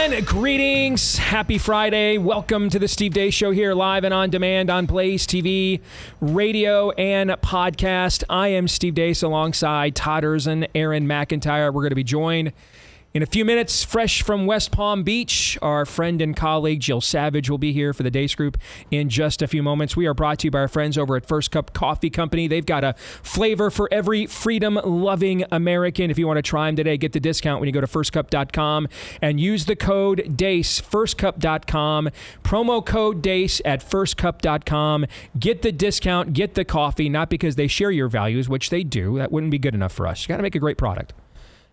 everyone. Greetings. Happy Friday. Welcome to the Steve Deace Show here live and on demand on BlazeTV, radio, and podcast. I am Steve Deace alongside Todd and Aaron McIntyre. We're going to be joined in a few minutes, fresh from West Palm Beach. Our friend and colleague Jill Savage will be here for the Deace Group in just a few moments. We are brought to you by our friends over at First Cup Coffee Company. They've got a flavor for every freedom-loving American. If you want to try them today, get the discount when you go to firstcup.com and use the code DEACE, firstcup.com, promo code DEACE at firstcup.com. Get the discount, get the coffee, not because they share your values, which they do. That wouldn't be good enough for us. You got to make a great product.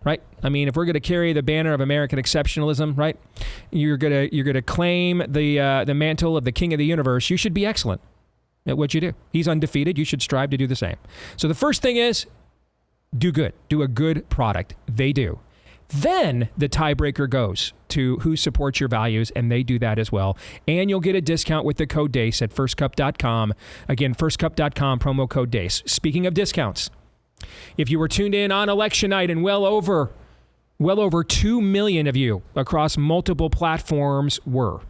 Right? I mean, if we're going to carry the banner of American exceptionalism, right? You're gonna claim the mantle of the king of the universe. You should be excellent at what you do. He's undefeated. You should strive to do the same. So the first thing is do good. Do a good product. They do. Then the tiebreaker goes to who supports your values, and they do that as well. And you'll get a discount with the code DEACE at firstcup.com. Again, firstcup.com, promo code DEACE. Speaking of discounts, if you were tuned in on election night, and well over 2 million of you across multiple platforms were.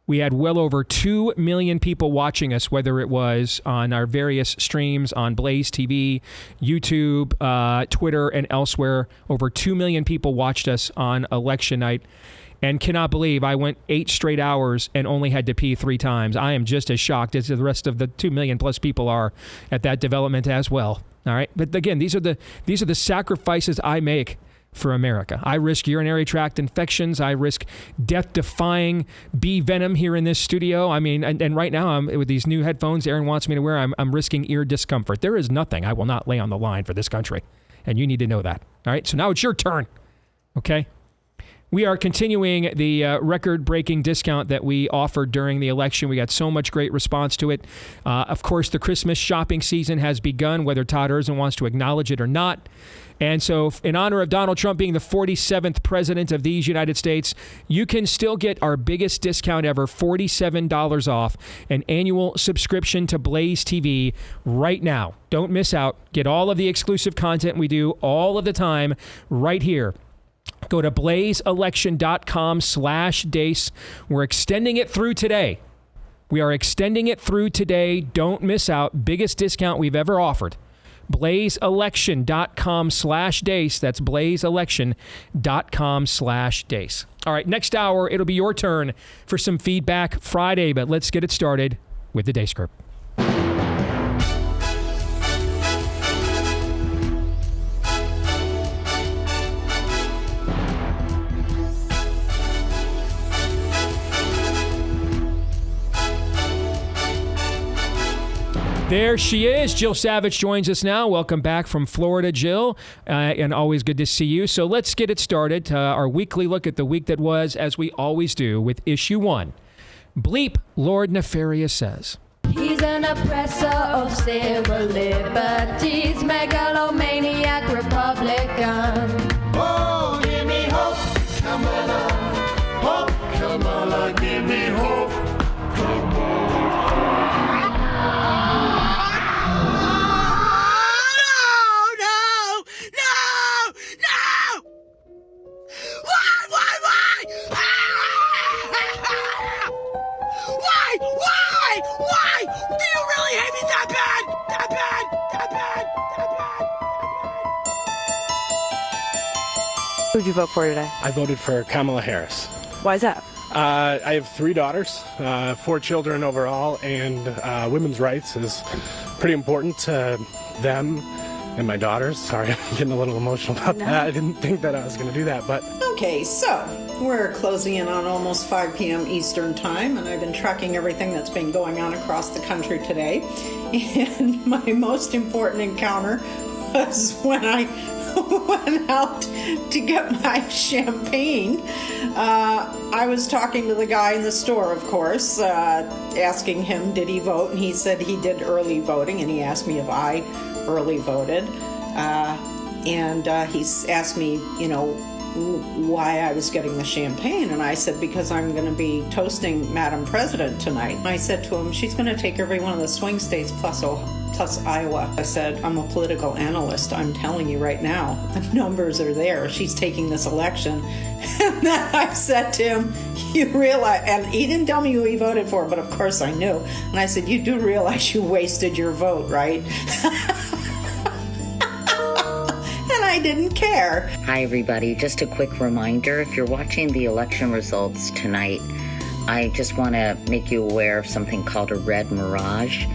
We had well over 2 million people watching us, whether it was on our various streams on BlazeTV, YouTube, Twitter, and elsewhere. Over 2 million people watched us on election night. And cannot believe I went 8 straight hours and only had to pee 3 times. I am just as shocked as the rest of the 2 million plus people are at that development as well. All right. But again, these are the sacrifices I make for America. I risk urinary tract infections. I risk death-defying bee venom here in this studio. I mean, and right now, I'm with these new headphones Aaron wants me to wear, I'm risking ear discomfort. There is nothing I will not lay on the line for this country. And you need to know that. All right. So now it's your turn. Okay. We are continuing the record-breaking discount that we offered during the election. We got so much great response to it. Of course, the Christmas shopping season has begun, whether Todd Erzin wants to acknowledge it or not. And so in honor of Donald Trump being the 47th president of these United States, you can still get our biggest discount ever, $47 off an annual subscription to Blaze TV right now. Don't miss out. Get all of the exclusive content we do all of the time right here. Go to blazeelection.com/Deace. We're extending it through today. We are extending it through today. Don't miss out. Biggest discount we've ever offered. blazeelection.com/Deace. That's blazeelection.com/Deace. All right, next hour, it'll be your turn for some Feedback Friday, but let's get it started with the Deace Group. There she is. Jill Savage joins us now. Welcome back from Florida, Jill, and always good to see you. So let's get it started. Our weekly look at the week that was, as we always do, with Issue 1. Bleep, Lord Nefarious says. He's an oppressor of civil liberties, megalomaniac Republican. Oh, give me hope, Kamala. Hope, Kamala, give me hope, Kamala. Why? Do you really hate me that bad? That bad? Who'd you vote for today? I voted for Kamala Harris. Why is that? I have 3 daughters, 4 children overall, and women's rights is pretty important to them and my daughters. Sorry, I'm getting a little emotional about that. I didn't think that I was going to do that, but... Okay, so we're closing in on almost 5 p.m. Eastern time, and I've been tracking everything that's been going on across the country today. And my most important encounter was when I went out to get my champagne. I was talking to the guy in the store, of course, asking him, did he vote? And he said he did early voting, and he asked me if I early voted. And he asked me, why I was getting the champagne, and I said, because I'm going to be toasting Madam President tonight. And I said to him, she's going to take every one of the swing states plus plus Iowa. I said, I'm a political analyst. I'm telling you right now, the numbers are there. She's taking this election. And then I said to him, you realize, and he didn't tell me who he voted for, but of course I knew. And I said, you do realize you wasted your vote, right? And I didn't care. Hi, everybody. Just a quick reminder, if you're watching the election results tonight, I just want to make you aware of something called a red mirage.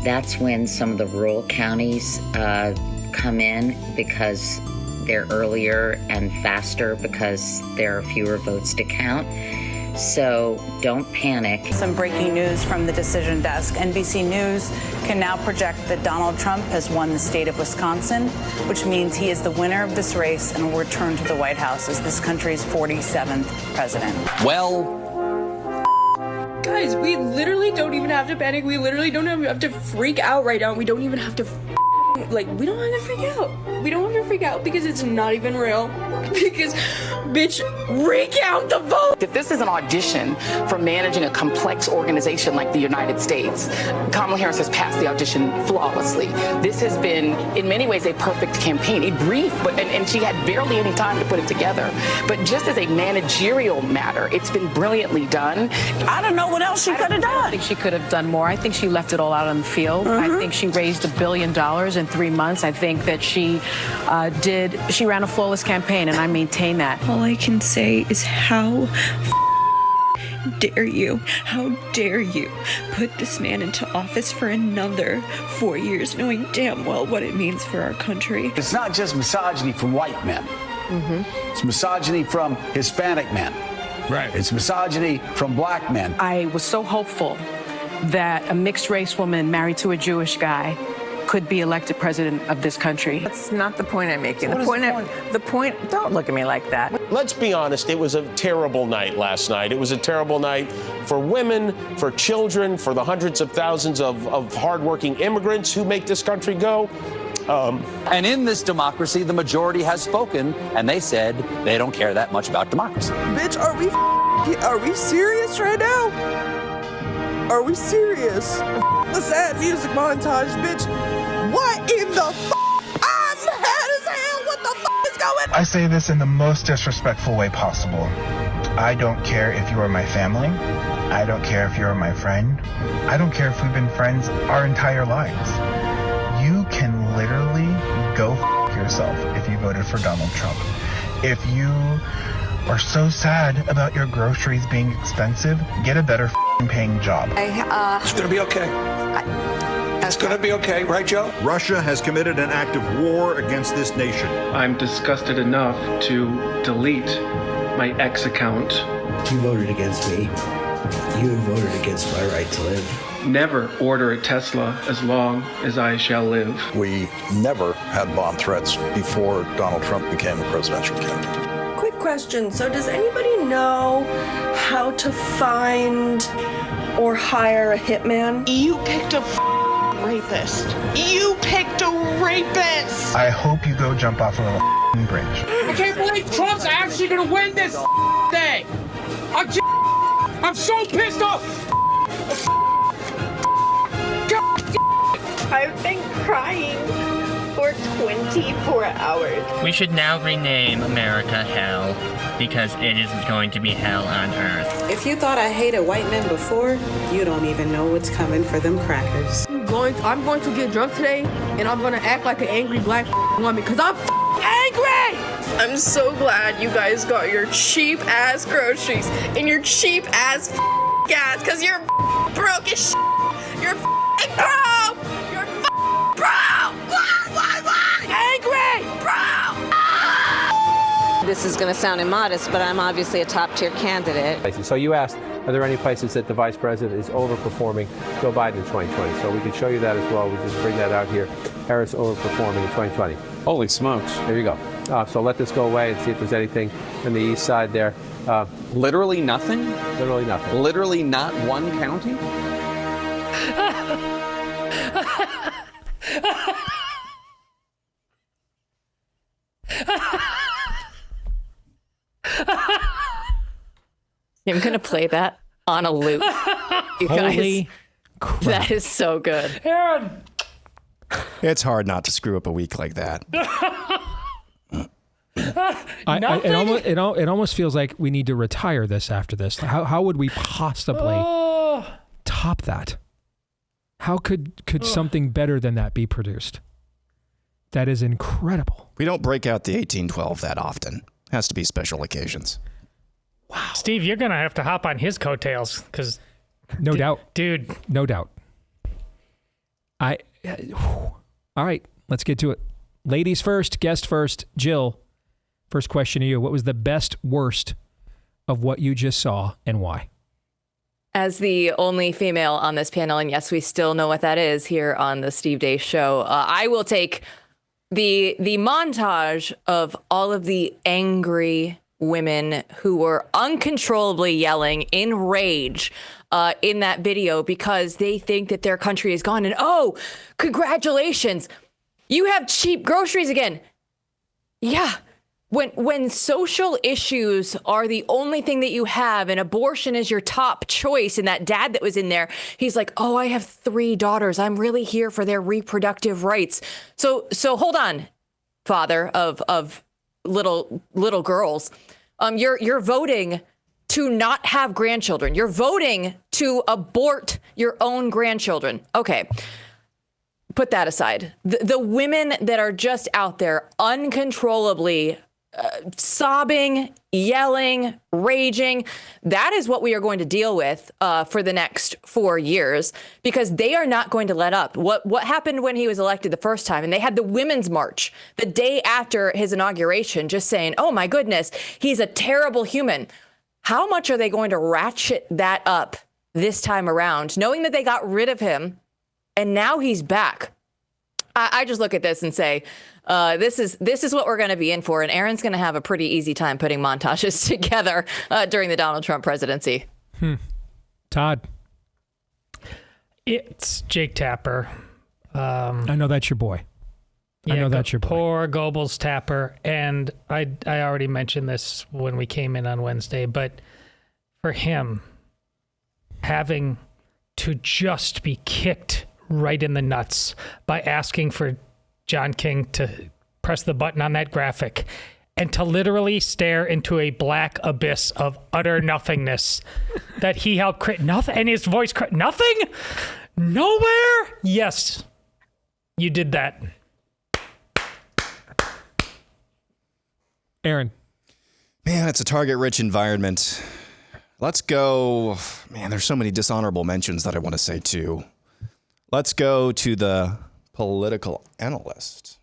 That's when some of the rural counties come in because they're earlier and faster because there are fewer votes to count. So don't panic. Some breaking news from the decision desk. NBC News can now project that Donald Trump has won the state of Wisconsin, which means he is the winner of this race and will return to the White House as this country's 47th president. Well, guys, we literally don't even have to panic. We literally don't have to freak out right now. We don't even have to we don't have to freak out. We don't have to freak out because it's not even real. Because, bitch, recount the vote. If this is an audition for managing a complex organization like the United States, Kamala Harris has passed the audition flawlessly. This has been, in many ways, a perfect campaign. A brief, and she had barely any time to put it together. But just as a managerial matter, it's been brilliantly done. I don't know what else she could have done. I think she could have done more. I think she left it all out on the field. I think she raised $1 billion in 3 months. I think that she ran a flawless campaign, and I maintain that. All I can say is how dare you? How dare you put this man into office for another 4 years, knowing damn well what it means for our country. it's not just misogyny from white men. It's misogyny from Hispanic men. Right. It's misogyny from black men. I was so hopeful that a mixed race woman married to a Jewish guy could be elected president of this country. That's not the point I'm making. The point, don't look at me like that. Let's be honest, it was a terrible night last night. It was a terrible night for women, for children, for the hundreds of thousands of hardworking immigrants who make this country go. And in this democracy, the majority has spoken, and they said they don't care that much about democracy. Bitch, are we serious right now? Are we serious? The sad music montage, bitch. What in the I'm mad as hell. What the is going on? I say this in the most disrespectful way possible. I don't care if you are my family. I don't care if you're my friend. I don't care if we've been friends our entire lives. You can literally go yourself if you voted for Donald Trump. If you are so sad about your groceries being expensive, get a better paying job. It's going to be okay. It's going to be okay, right, Joe? Russia has committed an act of war against this nation. I'm disgusted enough to delete my ex account. You voted against me. You voted against my right to live. Never order a Tesla as long as I shall live. We never had bomb threats before Donald Trump became a presidential candidate. Quick question. So does anybody know how to find or hire a hitman? You picked a rapist. You picked a rapist. I hope you go jump off of a bridge. I can't believe Trump's actually gonna win this thing. I'm so pissed off. I've been crying for 24 hours. We should now rename America Hell because it is going to be hell on earth. If you thought I hated white men before, you don't even know what's coming for them crackers. I'm going to get drunk today, and I'm going to act like an angry black woman because I'm angry! I'm so glad you guys got your cheap ass groceries and your cheap ass gas because you're broke as shit. You're broke! You're broke! Why? Angry! Broke! This is going to sound immodest, but I'm obviously a top-tier candidate. So you asked, are there any places that the vice president is overperforming Joe Biden in 2020? So we could show you that as well. We just bring that out here. Harris overperforming in 2020. Holy smokes. There you go. So let this go away and see if there's anything on the east side there. Literally nothing? Literally nothing. Literally not one county? I'm going to play that on a loop. You Holy guys, crap. that is so good. Aaron! It's hard not to screw up a week like that. It almost feels like we need to retire this after this. How would we possibly top that? How could something better than that be produced? That is incredible. We don't break out the 1812 that often. Has to be special occasions. Wow. Steve, you're going to have to hop on his coattails because... No doubt. Dude. No doubt. All right, let's get to it. Ladies first, guest first. Jill, first question to you. What was the best, worst of what you just saw and why? As the only female on this panel, and yes, we still know what that is here on the Steve Deace Show, I will take the montage of all of the angry women who were uncontrollably yelling in rage in that video because they think that their country is gone. And oh, congratulations, you have cheap groceries again. Yeah. When social issues are the only thing that you have and abortion is your top choice, and that dad that was in there, he's like, oh, I have 3 daughters. I'm really here for their reproductive rights. So hold on, father of little girls. You're voting to not have grandchildren. You're voting to abort your own grandchildren. Okay. Put that aside. The women that are just out there uncontrollably sobbing, yelling, raging, that is what we are going to deal with for the next 4 years, because they are not going to let up. What happened when he was elected the first time, and they had the Women's March the day after his inauguration, just saying, oh my goodness, he's a terrible human. How much are they going to ratchet that up this time around, knowing that they got rid of him and now he's back? I just look at this and say, this is what we're going to be in for. And Aaron's going to have a pretty easy time putting montages together during the Donald Trump presidency. Todd. It's Jake Tapper. I know that's your boy. I know that's your boy. Poor Goebbels Tapper. And I already mentioned this when we came in on Wednesday, but for him, having to just be kicked right in the nuts by asking for John King to press the button on that graphic and to literally stare into a black abyss of utter nothingness that he helped create. Nothing, and his voice nothing, nowhere. Yes, you did that. Aaron. Man, it's a target-rich environment. Let's go. Man, there's so many dishonorable mentions that I want to say too. Let's go to the political analyst.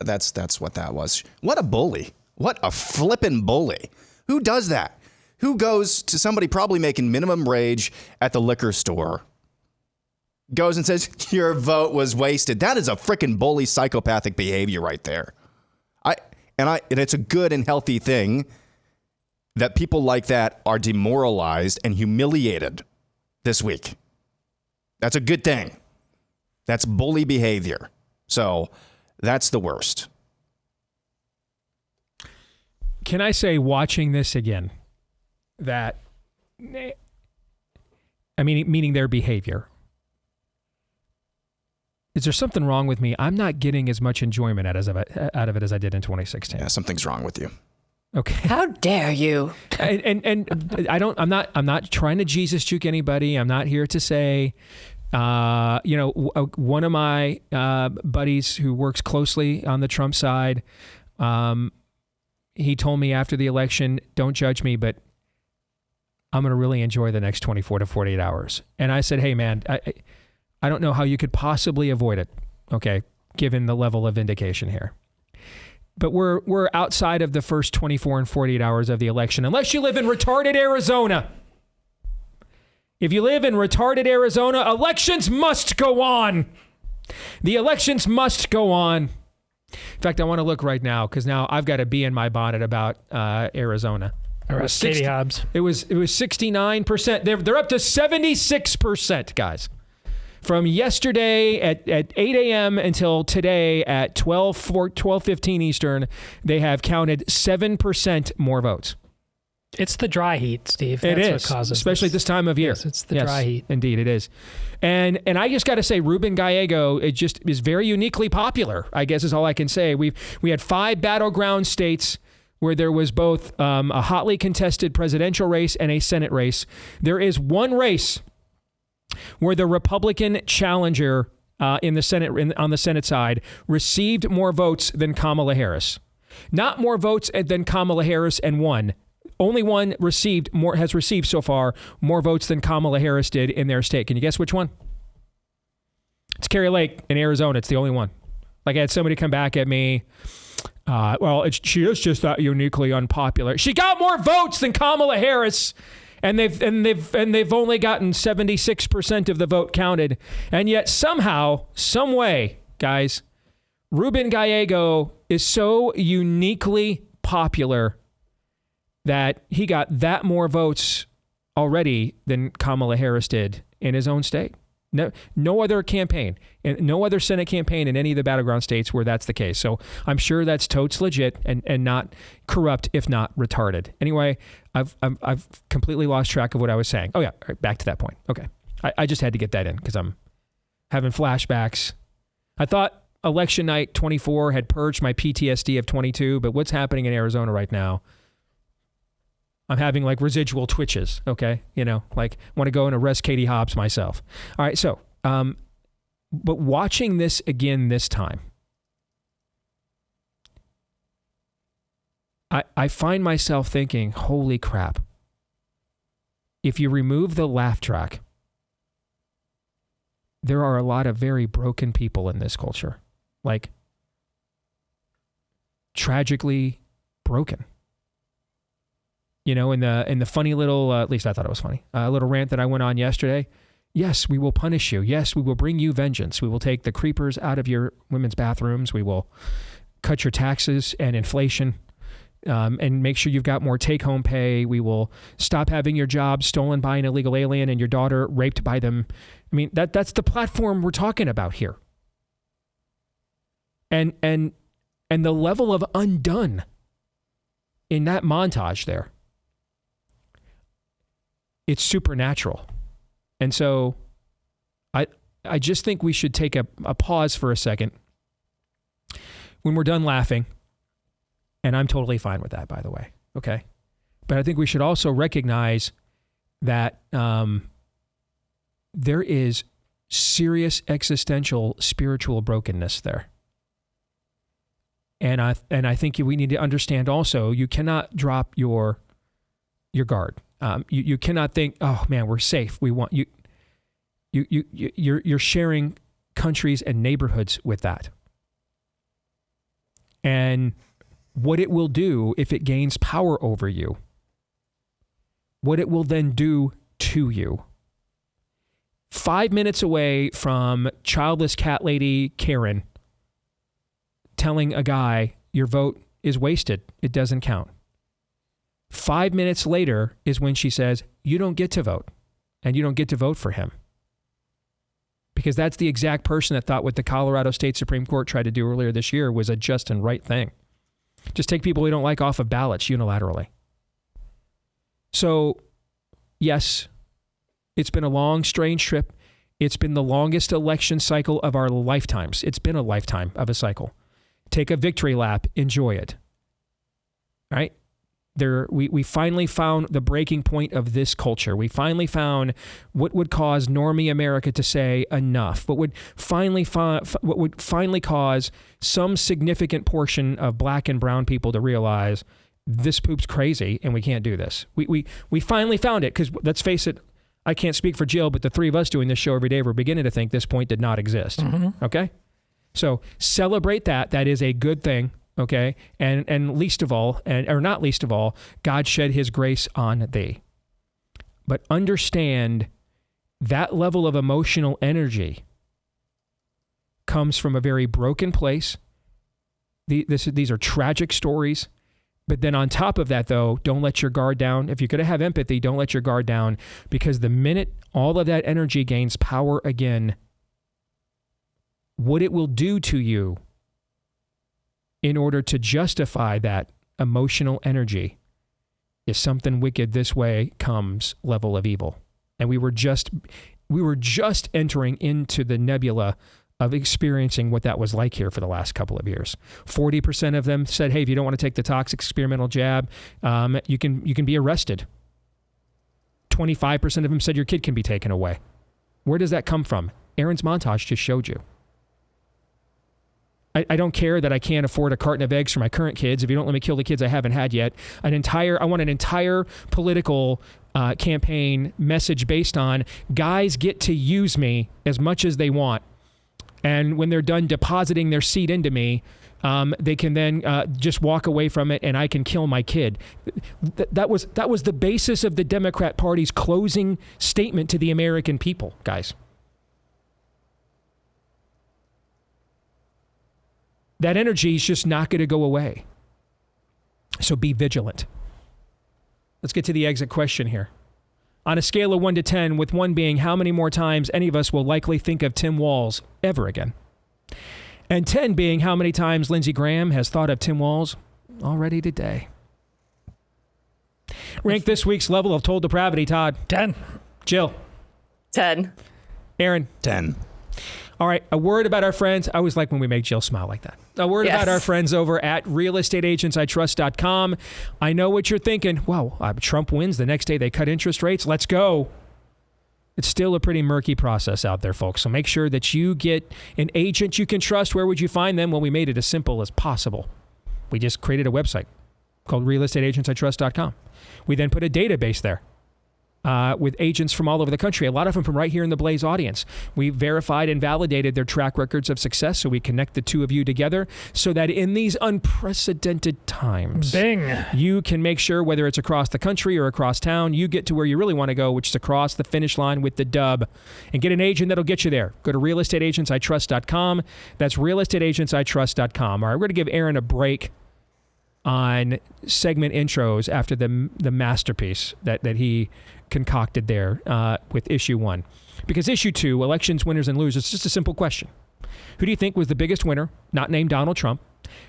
That's what that was. What a bully. What a flippin' bully. Who does that? Who goes to somebody probably making minimum wage at the liquor store, goes and says, your vote was wasted? That is a frickin' bully psychopathic behavior right there. And it's a good and healthy thing that people like that are demoralized and humiliated this week. That's a good thing. That's bully behavior. So that's the worst. Can I say, watching this again, that, I mean, meaning their behavior, is there something wrong with me? I'm not getting as much enjoyment out of it as I did in 2016. Yeah, something's wrong with you. Okay. How dare you? And I'm not trying to Jesus juke anybody. I'm not here to say, one of my buddies who works closely on the Trump side, he told me after the election, don't judge me, but I'm going to really enjoy the next 24 to 48 hours. And I said, hey, man, I don't know how you could possibly avoid it, okay, given the level of vindication here. But we're outside of the first 24 and 48 hours of the election, unless you live in retarded Arizona. If you live in retarded Arizona, elections must go on. The elections must go on. In fact, I want to look right now because now I've got a bee in my bonnet about Arizona. Katie Hobbs. It was 69%. They're up to 76%, guys. From yesterday at 8 a.m. until today at 12:15 Eastern, they have counted 7% more votes. It's the dry heat, Steve. It That's is, what causes especially this time of year. Yes, it's the dry heat. Indeed, it is. And I just got to say, Ruben Gallego, it just is very uniquely popular, I guess is all I can say. We had 5 battleground states where there was both a hotly contested presidential race and a Senate race. There is one race where the Republican challenger in the Senate on the Senate side received more votes than Kamala Harris. Not more votes than Kamala Harris and won. Only one has received so far more votes than Kamala Harris did in their state. Can you guess which one? It's Kari Lake in Arizona. It's the only one. Like I had somebody come back at me. She is just that uniquely unpopular. She got more votes than Kamala Harris, and they've only gotten 76% of the vote counted. And yet somehow, some way, guys, Ruben Gallego is so uniquely popular that he got that more votes already than Kamala Harris did in his own state. No other campaign, and no other Senate campaign in any of the battleground states where that's the case. So I'm sure that's totes legit and not corrupt, if not retarded. Anyway, I've completely lost track of what I was saying. Oh yeah, all right, back to that point. Okay, I just had to get that in because I'm having flashbacks. I thought election night 24 had purged my PTSD of 22, but what's happening in Arizona right now? I'm having like residual twitches, okay? Like want to go and arrest Katie Hobbs myself. All right, so, but watching this again this time, I find myself thinking, holy crap. If you remove the laugh track, there are a lot of very broken people in this culture. Like, tragically broken. In the funny little, at least I thought it was funny, little rant that I went on yesterday. Yes, we will punish you. Yes, we will bring you vengeance. We will take the creepers out of your women's bathrooms. We will cut your taxes and inflation and make sure you've got more take-home pay. We will stop having your job stolen by an illegal alien and your daughter raped by them. I mean, that's the platform we're talking about here. And the level of undone in that montage there. It's supernatural. And so I just think we should take a pause for a second when we're done laughing. And I'm totally fine with that, by the way. Okay. But I think we should also recognize that there is serious existential spiritual brokenness there. And I think we need to understand also, you cannot drop your guard. You cannot think, oh man, we're safe. We want you. You're sharing countries and neighborhoods with that. And what it will do if it gains power over you, what it will then do to you. 5 minutes away from childless cat lady Karen telling a guy, your vote is wasted. It doesn't count. 5 minutes later is when she says, you don't get to vote, and you don't get to vote for him. Because that's the exact person that thought what the Colorado State Supreme Court tried to do earlier this year was a just and right thing. Just take people we don't like off of ballots unilaterally. So, yes, it's been a long, strange trip. It's been the longest election cycle of our lifetimes. It's been a lifetime of a cycle. Take a victory lap, enjoy it. All right? We finally found the breaking point of this culture. We finally found what would cause normie America to say enough. What would finally cause some significant portion of black and brown people to realize this poop's crazy and we can't do this. We finally found it because let's face it, I can't speak for Jill, but the three of us doing this show every day, we're beginning to think this point did not exist. Mm-hmm. Okay? So celebrate that. That is a good thing. Okay. And least of all, or not least of all, God shed his grace on thee. But understand that level of emotional energy comes from a very broken place. These are tragic stories. But then on top of that, though, don't let your guard down. If you're going to have empathy, don't let your guard down, because the minute all of that energy gains power again, what it will do to you in order to justify that emotional energy if something wicked this way comes level of evil. And we were just entering into the nebula of experiencing what that was like here for the last couple of years. 40% of them said, hey, if you don't want to take the toxic experimental jab, you can be arrested. 25% of them said your kid can be taken away. Where does that come from? Aaron's montage just showed you. I don't care that I can't afford a carton of eggs for my current kids if you don't let me kill the kids I haven't had yet. I want an entire political campaign message based on guys get to use me as much as they want. And when they're done depositing their seed into me, they can then just walk away from it and I can kill my kid. That was the basis of the Democrat Party's closing statement to the American people, guys. That energy is just not going to go away. So be vigilant. Let's get to the exit question here. On a scale of 1 to 10, with 1 being how many more times any of us will likely think of Tim Walz ever again, and 10 being how many times Lindsey Graham has thought of Tim Walz already today. Rank this week's level of total depravity, Todd. 10. Jill. 10. Aaron. 10. All right, a word about our friends. I always like when we make Jill smile like that. A word about our friends over at realestateagentsitrust.com. I know what you're thinking. Wow, Trump wins. The next day they cut interest rates. Let's go. It's still a pretty murky process out there, folks. So make sure that you get an agent you can trust. Where would you find them? Well, we made it as simple as possible. We just created a website called realestateagentsitrust.com. We then put a database there. With agents from all over the country, a lot of them from right here in the Blaze audience. We verified and validated their track records of success, so we connect the two of you together so that in these unprecedented times, you can make sure, whether it's across the country or across town, you get to where you really want to go, which is across the finish line with the dub, and get an agent that'll get you there. Go to realestateagentsitrust.com. That's realestateagentsitrust.com. All right, we're going to give Aaron a break on segment intros after the masterpiece that he concocted there with issue 1. Because issue 2, elections, winners and losers, it's just a simple question. Who do you think was the biggest winner, not named Donald Trump?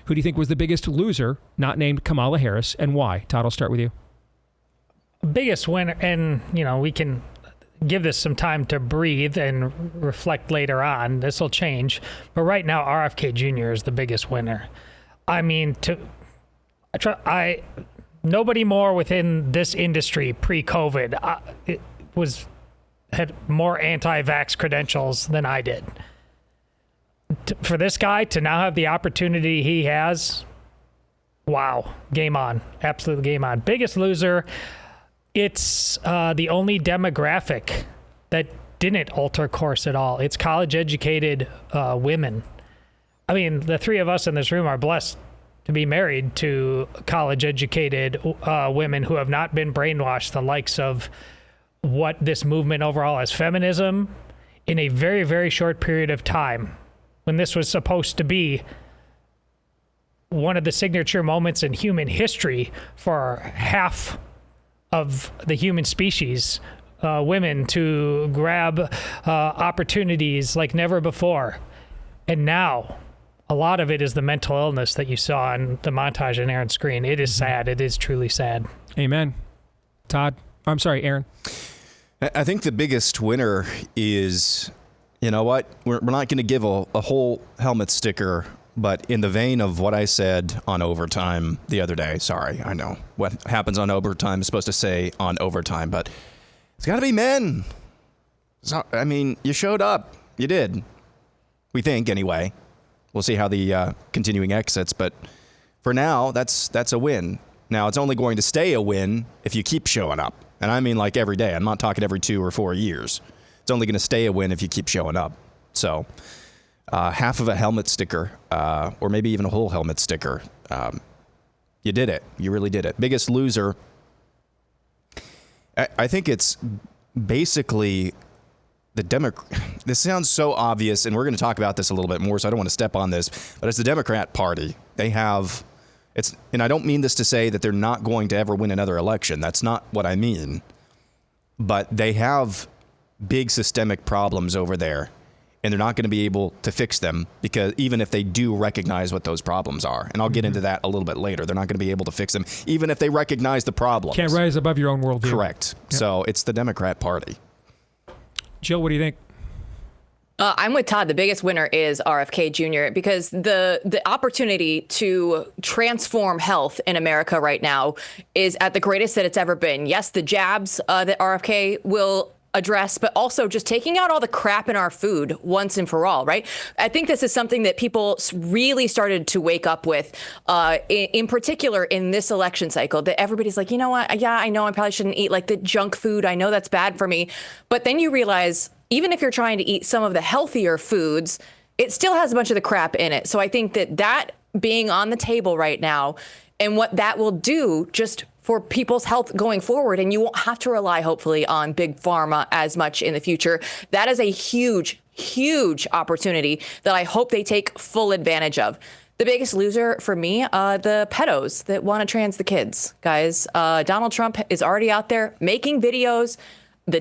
Who do you think was the biggest loser, not named Kamala Harris, and why? Todd, I'll start with you. Biggest winner, and we can give this some time to breathe and reflect later on. This will change. But right now, RFK Jr. is the biggest winner. I mean, nobody more within this industry pre-COVID had more anti-vax credentials than I did. For this guy to now have the opportunity he has, wow, game on, absolute game on. Biggest loser, it's the only demographic that didn't alter course at all. It's college-educated women. I mean, the three of us in this room are blessed to be married to college-educated women who have not been brainwashed, the likes of what this movement overall as feminism in a very, very short period of time, when this was supposed to be one of the signature moments in human history for half of the human species, women to grab opportunities like never before. And now, a lot of it is the mental illness that you saw on the montage on Aaron's screen. It is sad. It is truly sad. Amen. Todd? I'm sorry, Aaron. I think the biggest winner is, you know what? We're not going to give a whole helmet sticker, but in the vein of what I said on overtime the other day. Sorry, I know. What happens on overtime is supposed to say on overtime, but it's got to be men. So, I mean, you showed up. You did. We think, anyway. We'll see how the continuing exits, but for now, that's a win. Now, it's only going to stay a win if you keep showing up. And I mean like every day. I'm not talking every 2 or 4 years. It's only going to stay a win if you keep showing up. So half of a helmet sticker, or maybe even a whole helmet sticker, you did it. You really did it. Biggest loser, I think it's basically this sounds so obvious, and we're going to talk about this a little bit more, so I don't want to step on this, but it's the Democrat Party. They have, and I don't mean this to say that they're not going to ever win another election. That's not what I mean. But they have big systemic problems over there, and they're not going to be able to fix them, because even if they do recognize what those problems are, and I'll get into that a little bit later, they're not going to be able to fix them, even if they recognize the problems. Can't rise above your own worldview. Correct. Yep. So it's the Democrat Party. Jill, what do you think? I'm with Todd. The biggest winner is RFK Jr. because the opportunity to transform health in America right now is at the greatest that it's ever been. Yes, the jabs that RFK will address, but also just taking out all the crap in our food once and for all, right? I think this is something that people really started to wake up with, in particular in this election cycle, that everybody's like, you know what? Yeah, I know I probably shouldn't eat like the junk food. I know that's bad for me. But then you realize, even if you're trying to eat some of the healthier foods, it still has a bunch of the crap in it. So I think that being on the table right now and what that will do just for people's health going forward, and you won't have to rely, hopefully, on big pharma as much in the future. That is a huge, huge opportunity that I hope they take full advantage of. The biggest loser for me, the pedos that want to trans the kids, guys. Donald Trump is already out there making videos. The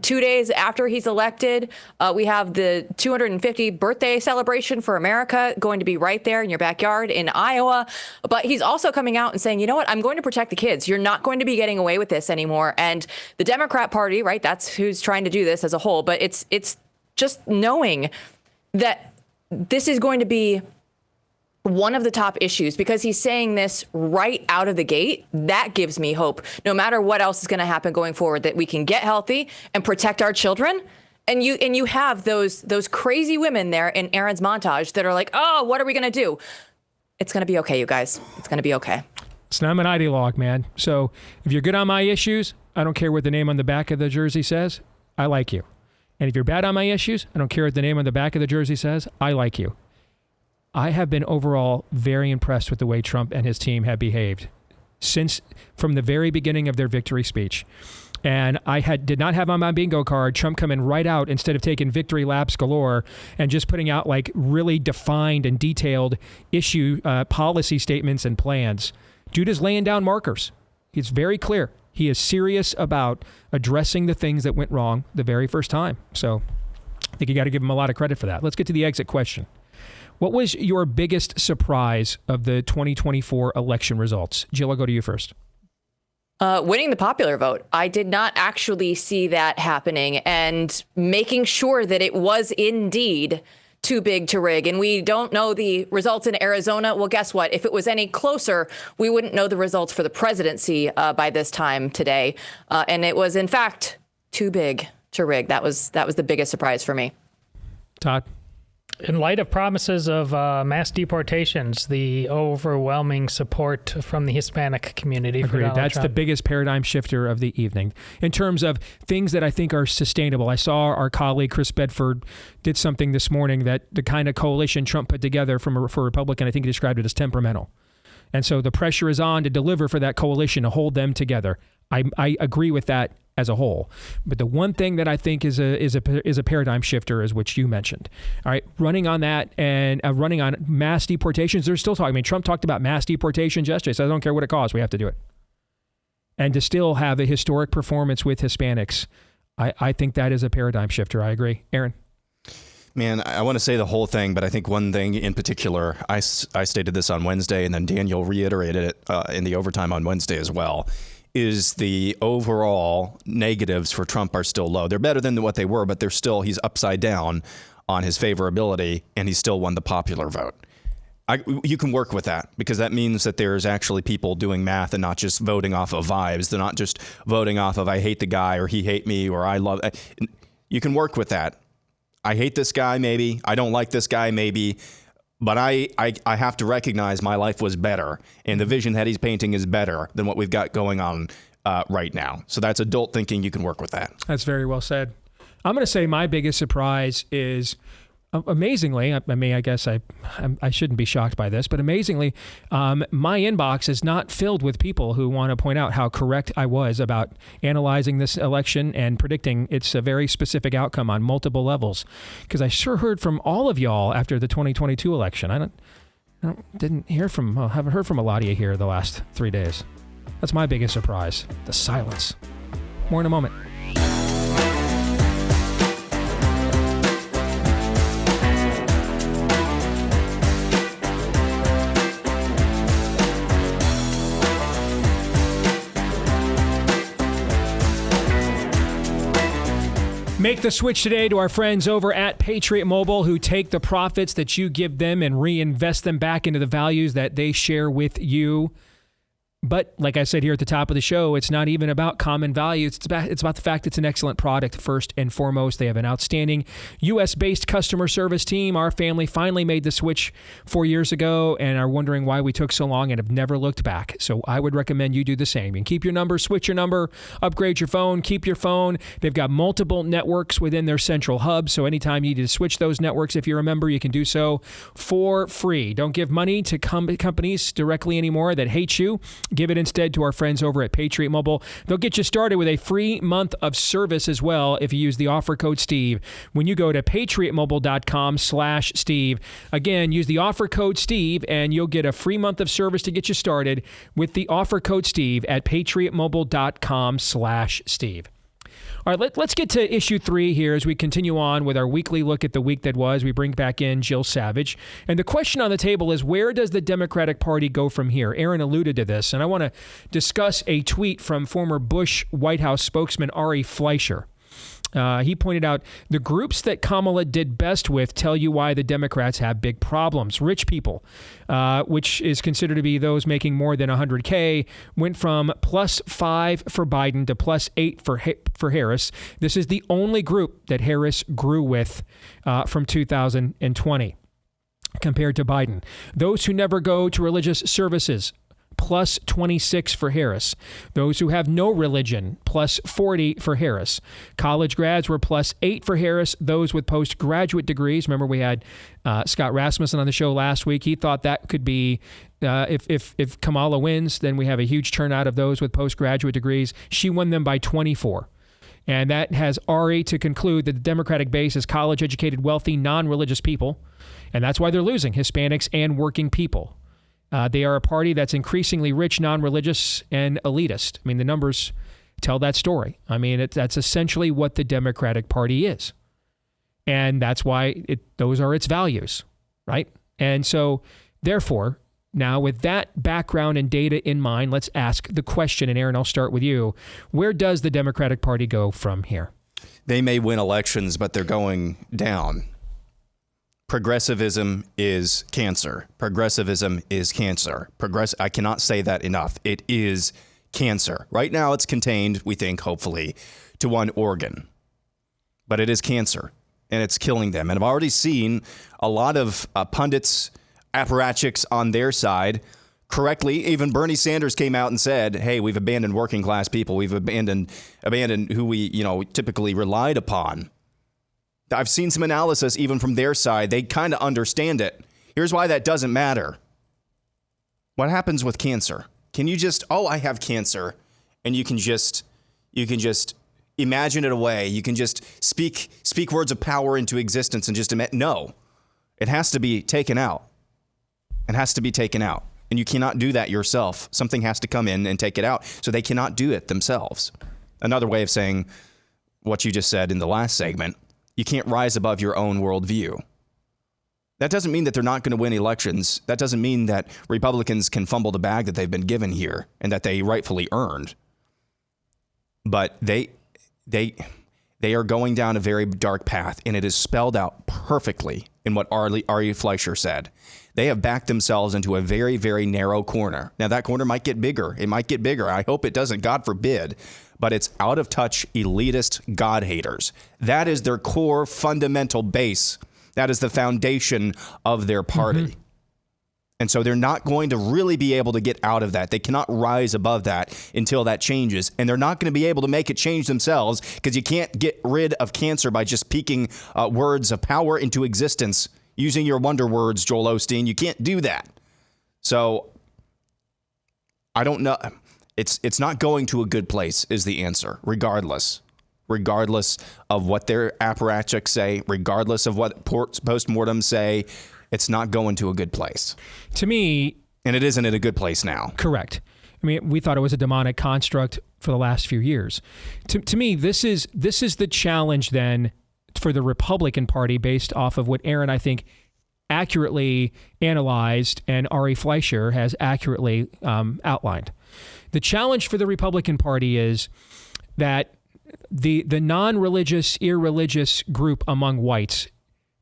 2 days after he's elected, we have the 250th birthday celebration for America going to be right there in your backyard in Iowa. But he's also coming out and saying, you know what, I'm going to protect the kids. You're not going to be getting away with this anymore. And the Democrat Party, right, that's who's trying to do this as a whole. But it's just knowing that this is going to be one of the top issues, because he's saying this right out of the gate. That gives me hope, no matter what else is going to happen going forward, that we can get healthy and protect our children. And you have those crazy women there in Aaron's montage that are like, oh, what are we going to do? It's going to be okay, you guys. It's going to be okay. So I'm an ideologue, man. So if you're good on my issues, I don't care what the name on the back of the jersey says. I like you. And if you're bad on my issues, I don't care what the name on the back of the jersey says. I like you. I have been overall very impressed with the way Trump and his team have behaved from the very beginning of their victory speech. And I did not have on my bingo card Trump coming right out instead of taking victory laps galore and just putting out like really defined and detailed policy statements and plans. Dude is laying down markers. It's very clear. He is serious about addressing the things that went wrong the very first time. So I think you got to give him a lot of credit for that. Let's get to the exit question. What was your biggest surprise of the 2024 election results? Jill, I'll go to you first. Winning the popular vote. I did not actually see that happening, and making sure that it was indeed too big to rig. And we don't know the results in Arizona. Well, guess what? If it was any closer, we wouldn't know the results for the presidency by this time today. And it was, in fact, too big to rig. That was the biggest surprise for me. Todd? In light of promises of mass deportations, the overwhelming support from the Hispanic community for Donald That's Trump. the biggest paradigm shifter of the evening. In terms of things that I think are sustainable, I saw our colleague Chris Bedford did something this morning that the kind of coalition Trump put together for Republican, I think he described it as temperamental. And so the pressure is on to deliver for that coalition, to hold them together. I agree with that as a whole. But the one thing that I think is a paradigm shifter is what you mentioned. All right, running on that and running on mass deportations. They're still talking. I mean, Trump talked about mass deportations yesterday. So I don't care what it costs. We have to do it. And to still have a historic performance with Hispanics, I think that is a paradigm shifter. I agree. Aaron? Man, I want to say the whole thing, but I think one thing in particular, I stated this on Wednesday, and then Daniel reiterated it in the overtime on Wednesday as well, is the overall negatives for Trump are still low. They're better than what they were, but he's upside down on his favorability, and he still won the popular vote. You can work with that, because that means that there's actually people doing math and not just voting off of vibes. They're not just voting off of I hate the guy or he hate me or I love. You can work with that. I hate this guy, maybe. I don't like this guy, maybe. But I have to recognize my life was better, and the vision that he's painting is better than what we've got going on right now. So that's adult thinking. You can work with that. That's very well said. I'm going to say my biggest surprise is, amazingly, I mean, I guess I shouldn't be shocked by this, but amazingly, my inbox is not filled with people who want to point out how correct I was about analyzing this election and predicting it's a very specific outcome on multiple levels. Because I sure heard from all of y'all after the 2022 election. I haven't heard from a lot of you here the last 3 days. That's my biggest surprise, the silence. More in a moment. Make the switch today to our friends over at Patriot Mobile, who take the profits that you give them and reinvest them back into the values that they share with you. But like I said here at the top of the show, it's not even about common values. It's about the fact it's an excellent product first and foremost. They have an outstanding U.S.-based customer service team. Our family finally made the switch 4 years ago and are wondering why we took so long and have never looked back. So I would recommend you do the same. You can keep your number, switch your number, upgrade your phone, keep your phone. They've got multiple networks within their central hub. So anytime you need to switch those networks, if you're a member, you can do so for free. Don't give money to companies directly anymore that hate you. Give it instead to our friends over at Patriot Mobile. They'll get you started with a free month of service as well if you use the offer code Steve when you go to patriotmobile.com/Steve. Again, use the offer code Steve and you'll get a free month of service to get you started with the offer code Steve at patriotmobile.com/Steve. All right, let's get to issue 3 here as we continue on with our weekly look at the week that was. We bring back in Jill Savage. And the question on the table is, where does the Democratic Party go from here? Aaron alluded to this, and I want to discuss a tweet from former Bush White House spokesman Ari Fleischer. He pointed out the groups that Kamala did best with tell you why the Democrats have big problems. Rich people, which is considered to be those making more than $100K, went from +5 for Biden to +8 for Harris. This is the only group that Harris grew with from 2020 compared to Biden. Those who never go to religious services, +26 for Harris. Those who have no religion, +40 for Harris. College grads were +8 for Harris. Those with postgraduate degrees, remember we had Scott Rasmussen on the show last week. He thought that could be, if Kamala wins, then we have a huge turnout of those with postgraduate degrees. She won them by 24. And that has Ari to conclude that the Democratic base is college-educated, wealthy, non-religious people. And that's why they're losing Hispanics and working people. They are a party that's increasingly rich, non-religious, and elitist. I mean, the numbers tell that story. I mean, that's essentially what the Democratic Party is. And that's why those are its values, right? And so, therefore, now with that background and data in mind, let's ask the question. And Aaron, I'll start with you. Where does the Democratic Party go from here? They may win elections, but they're going down. Progressivism is cancer. Progressivism is cancer. I cannot say that enough. It is cancer. Right now it's contained, we think, hopefully, to one organ. But it is cancer, and it's killing them. And I've already seen a lot of pundits, apparatchiks on their side, correctly. Even Bernie Sanders came out and said, hey, we've abandoned working class people. We've abandoned who we, typically relied upon. I've seen some analysis even from their side. They kind of understand it. Here's why that doesn't matter. What happens with cancer? Can you just, I have cancer, and you can just imagine it away. You can just speak words of power into existence and just no. It has to be taken out. It has to be taken out. And you cannot do that yourself. Something has to come in and take it out. So they cannot do it themselves. Another way of saying what you just said in the last segment, you can't rise above your own worldview. That doesn't mean that they're not going to win elections. That doesn't mean that Republicans can fumble the bag that they've been given here and that they rightfully earned. But they are going down a very dark path, and it is spelled out perfectly in what Ari Fleischer said. They have backed themselves into a very, very narrow corner. Now, that corner might get bigger. It might get bigger. I hope it doesn't, God forbid. But it's out of touch, elitist God haters. That is their core fundamental base. That is the foundation of their party. Mm-hmm. And so they're not going to really be able to get out of that. They cannot rise above that until that changes. And they're not going to be able to make it change themselves because you can't get rid of cancer by just speaking words of power into existence using your wonder words, Joel Osteen. You can't do that. So I don't know. It's not going to a good place is the answer, regardless of what their apparatchiks say, regardless of what postmortems say. It's not going to a good place. To me... And it isn't in a good place now. Correct. I mean, we thought it was a demonic construct for the last few years. To me, this is the challenge then for the Republican Party based off of what Aaron, I think, accurately analyzed and Ari Fleischer has accurately outlined. The challenge for the Republican Party is that the non-religious, irreligious group among whites,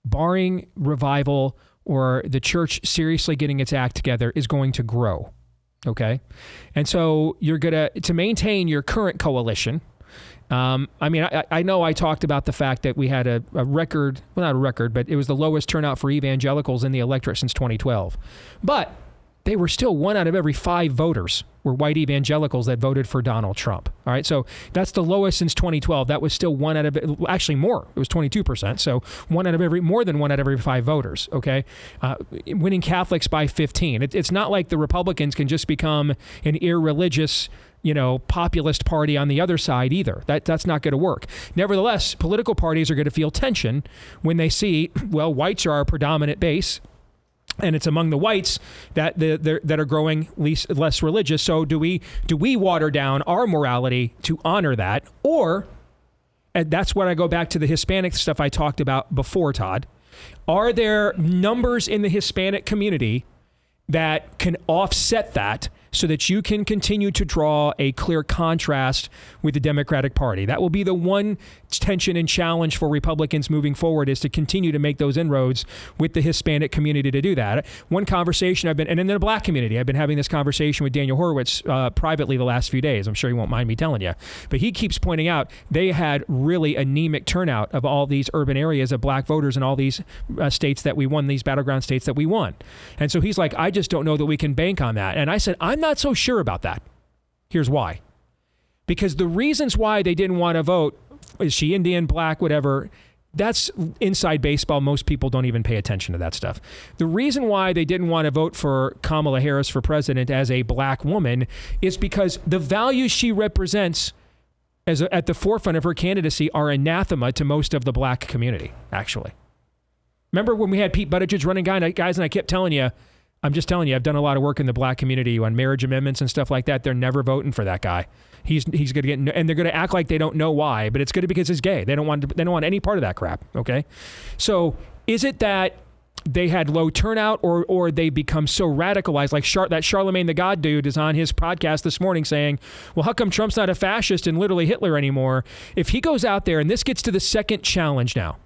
barring revival or the church seriously getting its act together, is going to grow. Okay. And so you're going to maintain your current coalition. I know I talked about the fact that we had a record, well, not a record, but it was the lowest turnout for evangelicals in the electorate since 2012. But they were still 1 out of every 5 voters were white evangelicals that voted for Donald Trump. All right. So that's the lowest since 2012. That was still 1 out of, actually more. It was 22%. So more than 1 out of every 5 voters. Okay. Winning Catholics by 15. It's not like the Republicans can just become an irreligious, populist party on the other side either. That's not going to work. Nevertheless, political parties are going to feel tension when they see, well, whites are our predominant base. And it's among the whites that that are growing less religious. So do we water down our morality to honor that? Or, and that's when I go back to the Hispanic stuff I talked about before, Todd. Are there numbers in the Hispanic community that can offset that so that you can continue to draw a clear contrast with the Democratic Party? That will be the one tension and challenge for Republicans moving forward, is to continue to make those inroads with the Hispanic community to do that. One conversation and in the black community, I've been having this conversation with Daniel Horowitz privately the last few days. I'm sure he won't mind me telling you. But he keeps pointing out they had really anemic turnout of all these urban areas of black voters in all these states that we won, these battleground states that we won. And so he's like, I just don't know that we can bank on that. And I said, I'm not so sure about that. Here's why. Because the reasons why they didn't want to vote, is she Indian, black, whatever, that's inside baseball. Most people don't even pay attention to that stuff. The reason why they didn't want to vote for Kamala Harris for president as a black woman is because the values she represents at the forefront of her candidacy are anathema to most of the black community, actually. Remember when we had Pete Buttigieg running guys, and I kept telling you, I'm just telling you, I've done a lot of work in the black community on marriage amendments and stuff like that. They're never voting for that guy. He's going to get, and they're going to act like they don't know why, but it's going to be because he's gay. They don't want any part of that crap. Okay. So is it that they had low turnout, or they become so radicalized, like that Charlemagne the God dude is on his podcast this morning saying, well, how come Trump's not a fascist and literally Hitler anymore? If he goes out there, and this gets to the second challenge now,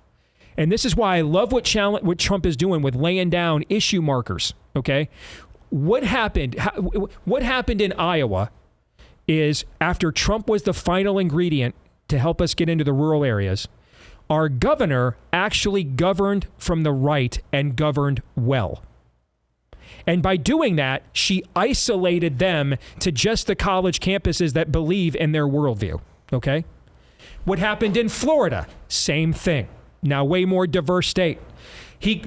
and this is why I love what Trump is doing with laying down issue markers. Okay, what happened in Iowa is, after Trump was the final ingredient to help us get into the rural areas, our governor actually governed from the right and governed well. And by doing that, she isolated them to just the college campuses that believe in their worldview. Okay, what happened in Florida? Same thing. Now, way more diverse state.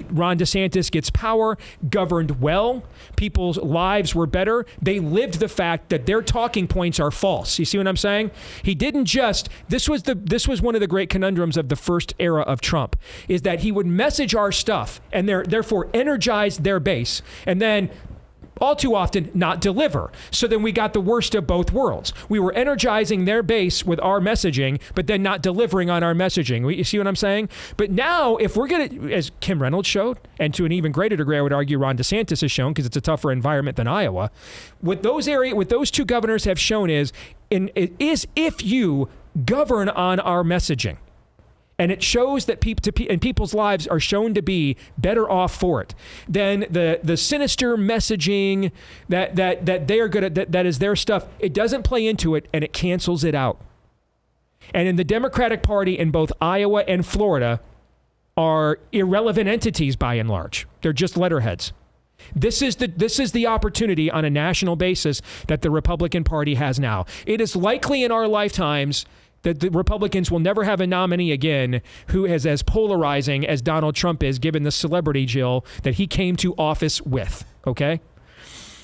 Ron DeSantis gets power, governed well. People's lives were better. They lived the fact that their talking points are false. You see what I'm saying? He didn't just, this was one of the great conundrums of the first era of Trump, is that he would message our stuff and therefore energize their base, and then all too often not deliver. So then we got the worst of both worlds. We were energizing their base with our messaging, but then not delivering on our messaging. You see what I'm saying? But now, if we're going to, as Kim Reynolds showed, and to an even greater degree, I would argue Ron DeSantis has shown, because it's a tougher environment than Iowa, what those two governors have shown is if you govern on our messaging, and it shows that people's lives are shown to be better off for it, then the sinister messaging that they are good at, that is their stuff, it doesn't play into it, and it cancels it out. And in the Democratic Party in both Iowa and Florida are irrelevant entities by and large. They're just letterheads. This is the opportunity on a national basis that the Republican Party has now. It is likely in our lifetimes that the Republicans will never have a nominee again who is as polarizing as Donald Trump is, given the celebrity, Jill, that he came to office with, okay?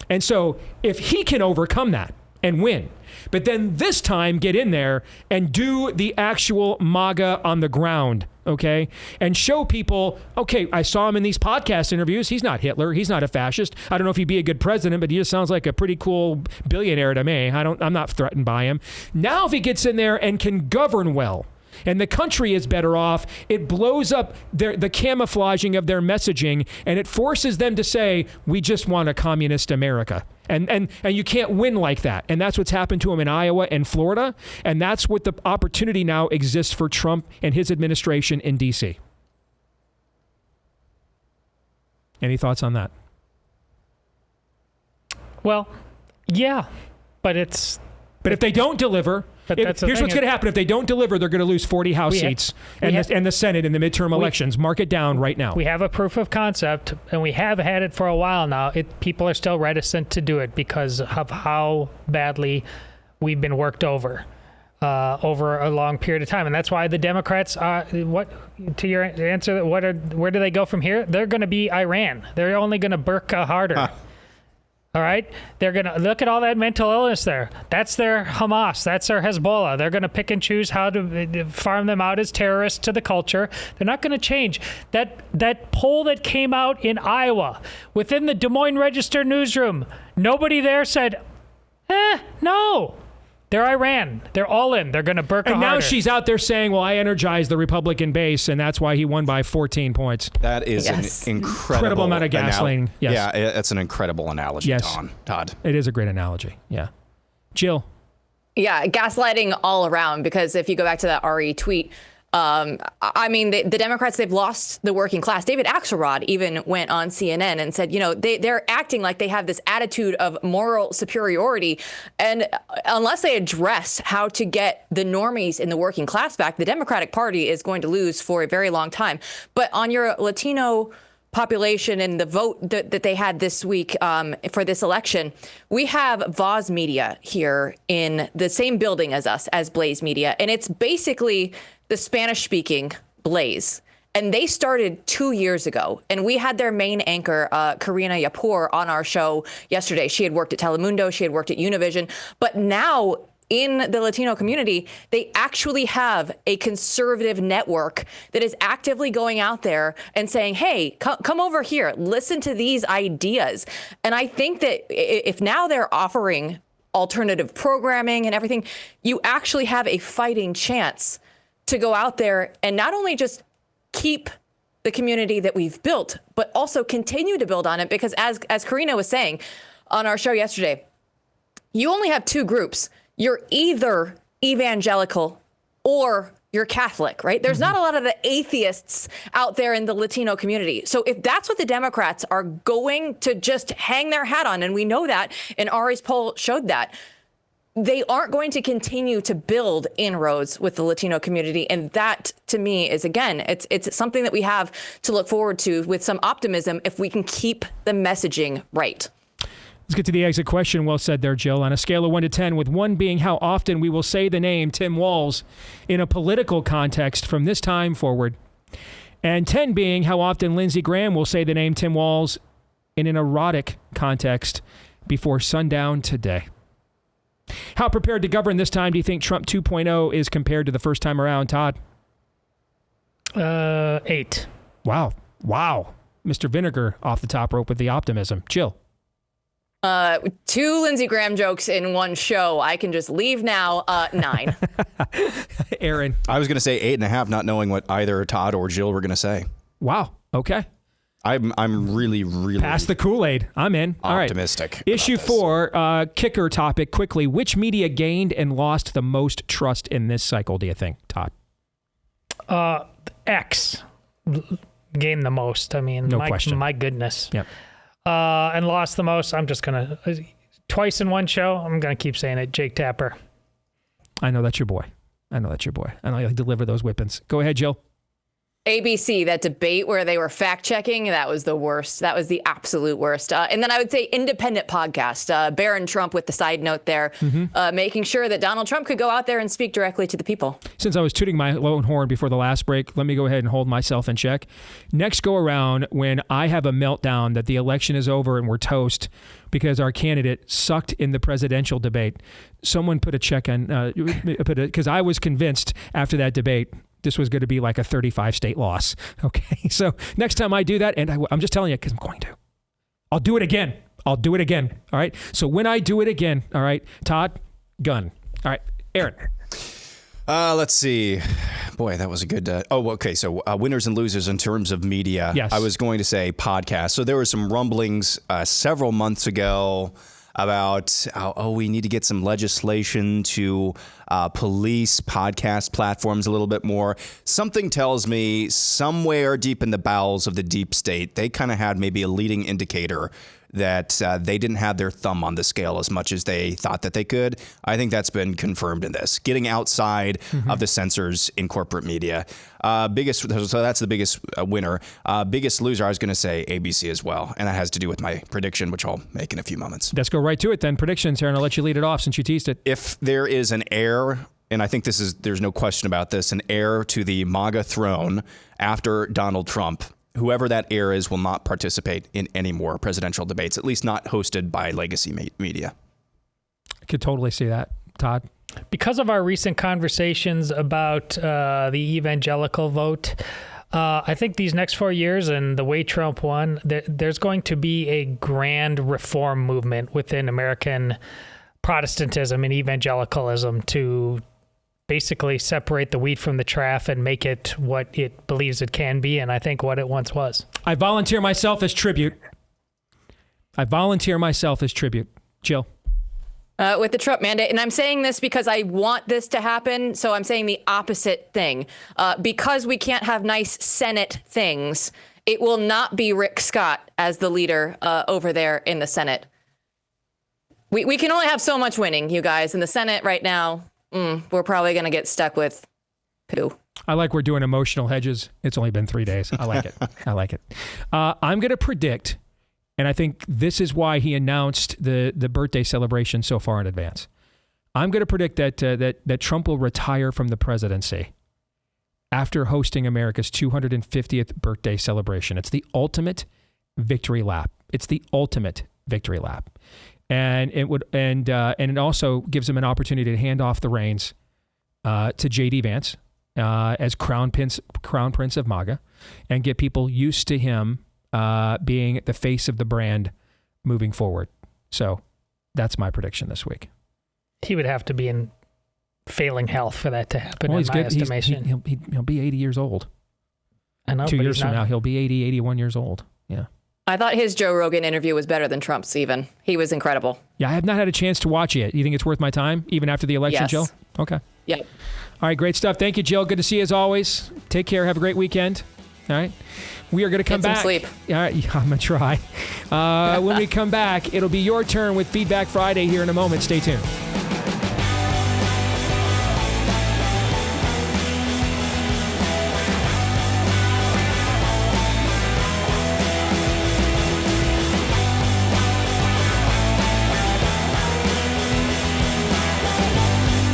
And so if he can overcome that and win, but then this time get in there and do the actual MAGA on the ground, okay? And show people, okay, I saw him in these podcast interviews. He's not Hitler. He's not a fascist. I don't know if he'd be a good president, but he just sounds like a pretty cool billionaire to me. I'm not threatened by him. Now, if he gets in there and can govern well, and the country is better off, it blows up the camouflaging of their messaging, and it forces them to say, we just want a communist America. And you can't win like that. And that's what's happened to him in Iowa and Florida. And that's what the opportunity now exists for Trump and his administration in D.C. Any thoughts on that? Well, yeah, but it's... But if they don't deliver... Here's what's going to happen. If they don't deliver, they're going to lose 40 House seats and the Senate in the midterm elections. Mark it down right now. We have a proof of concept, and we have had it for a while now. People are still reticent to do it because of how badly we've been worked over a long period of time. And that's why the Democrats are, to your answer, where do they go from here? They're going to be Iran. They're only going to burqa harder. All right? They're going to look at all that mental illness there. That's their Hamas. That's their Hezbollah. They're going to pick and choose how to farm them out as terrorists to the culture. They're not going to change. That poll that came out in Iowa within the Des Moines Register newsroom, nobody there said, no. They're Iran. They're all in. They're going to burqa And now harder. she's out there saying, well, I energized the Republican base, and that's why he won by 14 points. That is an incredible amount of gaslighting. Yes. Yeah, that's an incredible analogy, Todd. It is a great analogy. Yeah. Jill. Yeah, gaslighting all around, because if you go back to that RE tweet, I mean, the Democrats, they've lost the working class. David Axelrod even went on CNN and said, they're acting like they have this attitude of moral superiority. And unless they address how to get the normies in the working class back, the Democratic Party is going to lose for a very long time. But on your Latino population and the vote that they had this week for this election, we have Voz Media here in the same building as us, as Blaze Media. And it's basically the Spanish-speaking Blaze. And they started 2 years ago. And we had their main anchor, Karina Yapur, on our show yesterday. She had worked at Telemundo. She had worked at Univision. But now in the Latino community, they actually have a conservative network that is actively going out there and saying, hey, come over here, listen to these ideas. And I think that if now they're offering alternative programming and everything, you actually have a fighting chance to go out there and not only just keep the community that we've built, but also continue to build on it. Because as Karina was saying on our show yesterday, you only have two groups. You're either evangelical or you're Catholic, right? There's not a lot of the atheists out there in the Latino community. So if that's what the Democrats are going to just hang their hat on, and we know that, and Ari's poll showed that, they aren't going to continue to build inroads with the Latino community. And that, to me, is, again, it's something that we have to look forward to with some optimism if we can keep the messaging right. Let's get to the exit question. Well said there, Jill. On a scale of 1 to 10, with 1 being how often we will say the name Tim Walz in a political context from this time forward, and 10 being how often Lindsey Graham will say the name Tim Walz in an erotic context before sundown today. How prepared to govern this time do you think Trump 2.0 is compared to the first time around, Todd? 8. Wow. Mr. Vinegar off the top rope with the optimism. Jill. 2 Lindsey Graham jokes in one show. I can just leave now. 9. Aaron. I was going to say 8.5, not knowing what either Todd or Jill were going to say. Wow. Okay. I'm really pass the Kool-Aid. I'm in. Optimistic. All right. Issue 4, kicker topic quickly. Which media gained and lost the most trust in this cycle, do you think, Todd? X gained the most. I mean, no question. My goodness. Yep. And lost the most. I'm just going to, twice in one show, I'm going to keep saying it, Jake Tapper. I know that's your boy. I know you deliver those whippings. Go ahead, Jill. ABC, that debate where they were fact-checking, that was the worst. That was the absolute worst. And then I would say independent podcast, Barron Trump with the side note there, making sure that Donald Trump could go out there and speak directly to the people. Since I was tooting my own horn before the last break, let me go ahead and hold myself in check. Next go around, when I have a meltdown that the election is over and we're toast because our candidate sucked in the presidential debate, someone put a check on, because I was convinced after that debate this was going to be like a 35 state loss. Okay. So next time I do that, and I'm just telling you because I'm going to, I'll do it again. All right. So when I do it again, all right, Todd, gun. All right. Aaron. Let's see. Boy, that was a good... okay. So winners and losers in terms of media. Yes. I was going to say podcast. So there were some rumblings several months ago about, we need to get some legislation to police podcast platforms a little bit more. Something tells me somewhere deep in the bowels of the deep state, they kind of had maybe a leading indicator that they didn't have their thumb on the scale as much as they thought that they could. I think that's been confirmed in this. Getting outside of the censors in corporate media. So that's the biggest winner. Biggest loser, I was going to say ABC as well. And that has to do with my prediction, which I'll make in a few moments. Let's go right to it then. Predictions, Aaron. I'll let you lead it off since you teased it. If there is an heir, and I think there's no question about this, an heir to the MAGA throne after Donald Trump, whoever that heir is will not participate in any more presidential debates, at least not hosted by legacy media. I could totally see that. Todd? Because of our recent conversations about the evangelical vote, I think these next 4 years and the way Trump won, there's going to be a grand reform movement within American Protestantism and evangelicalism to basically separate the wheat from the chaff and make it what it believes it can be, and I think what it once was. I volunteer myself as tribute. Jill? With the Trump mandate, and I'm saying this because I want this to happen, so I'm saying the opposite thing. Because we can't have nice Senate things, it will not be Rick Scott as the leader over there in the Senate. We can only have so much winning, you guys. In the Senate right now, we're probably going to get stuck with poo. I like we're doing emotional hedges. It's only been 3 days. I like it. I'm going to predict, and I think this is why he announced the birthday celebration so far in advance. I'm going to predict that Trump will retire from the presidency after hosting America's 250th birthday celebration. It's the ultimate victory lap. And it also gives him an opportunity to hand off the reins to J.D. Vance as Crown Prince of MAGA, and get people used to him being the face of the brand moving forward. So that's my prediction this week. He would have to be in failing health for that to happen, in my estimation. He'll be 80 years old. I know. 2 years from now, he'll be 80, 81 years old. Yeah. I thought his Joe Rogan interview was better than Trump's even. He was incredible. Yeah, I have not had a chance to watch it yet. You think it's worth my time, even after the election, Yes. Jill? Okay. Yep. All right, great stuff. Thank you, Jill. Good to see you as always. Take care. Have a great weekend. All right. We are going to come Get back. some sleep. All right, yeah, I'm going to try. When we come back, it'll be your turn with Feedback Friday here in a moment. Stay tuned.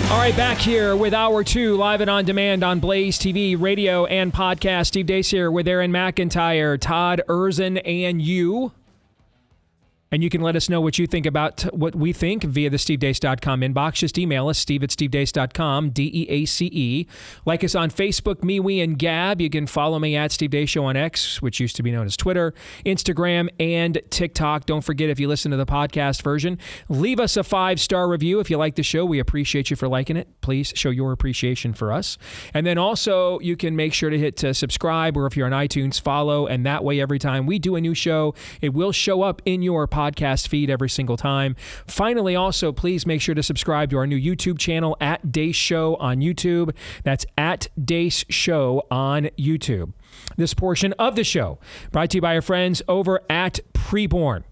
All right, back here with Hour 2, live and on demand on Blaze TV, radio, and podcast. Steve Deace here with Aaron McIntyre, Todd Erzin, and you. And you can let us know what you think about what we think via the stevedeace.com inbox. Just email us, steve@stevedeace.com, DEACE. Like us on Facebook, MeWe, and Gab. You can follow me at Steve Deace Show on X, which used to be known as Twitter, Instagram, and TikTok. Don't forget, if you listen to the podcast version, leave us a 5-star review. If you like the show, we appreciate you for liking it. Please show your appreciation for us. And then also, you can make sure to hit subscribe, or if you're on iTunes, follow. And that way, every time we do a new show, it will show up in your podcast feed every single time. Finally, also, please make sure to subscribe to our new YouTube channel at Deace Show on YouTube. That's at Deace Show on YouTube. This portion of the show brought to you by our friends over at Preborn.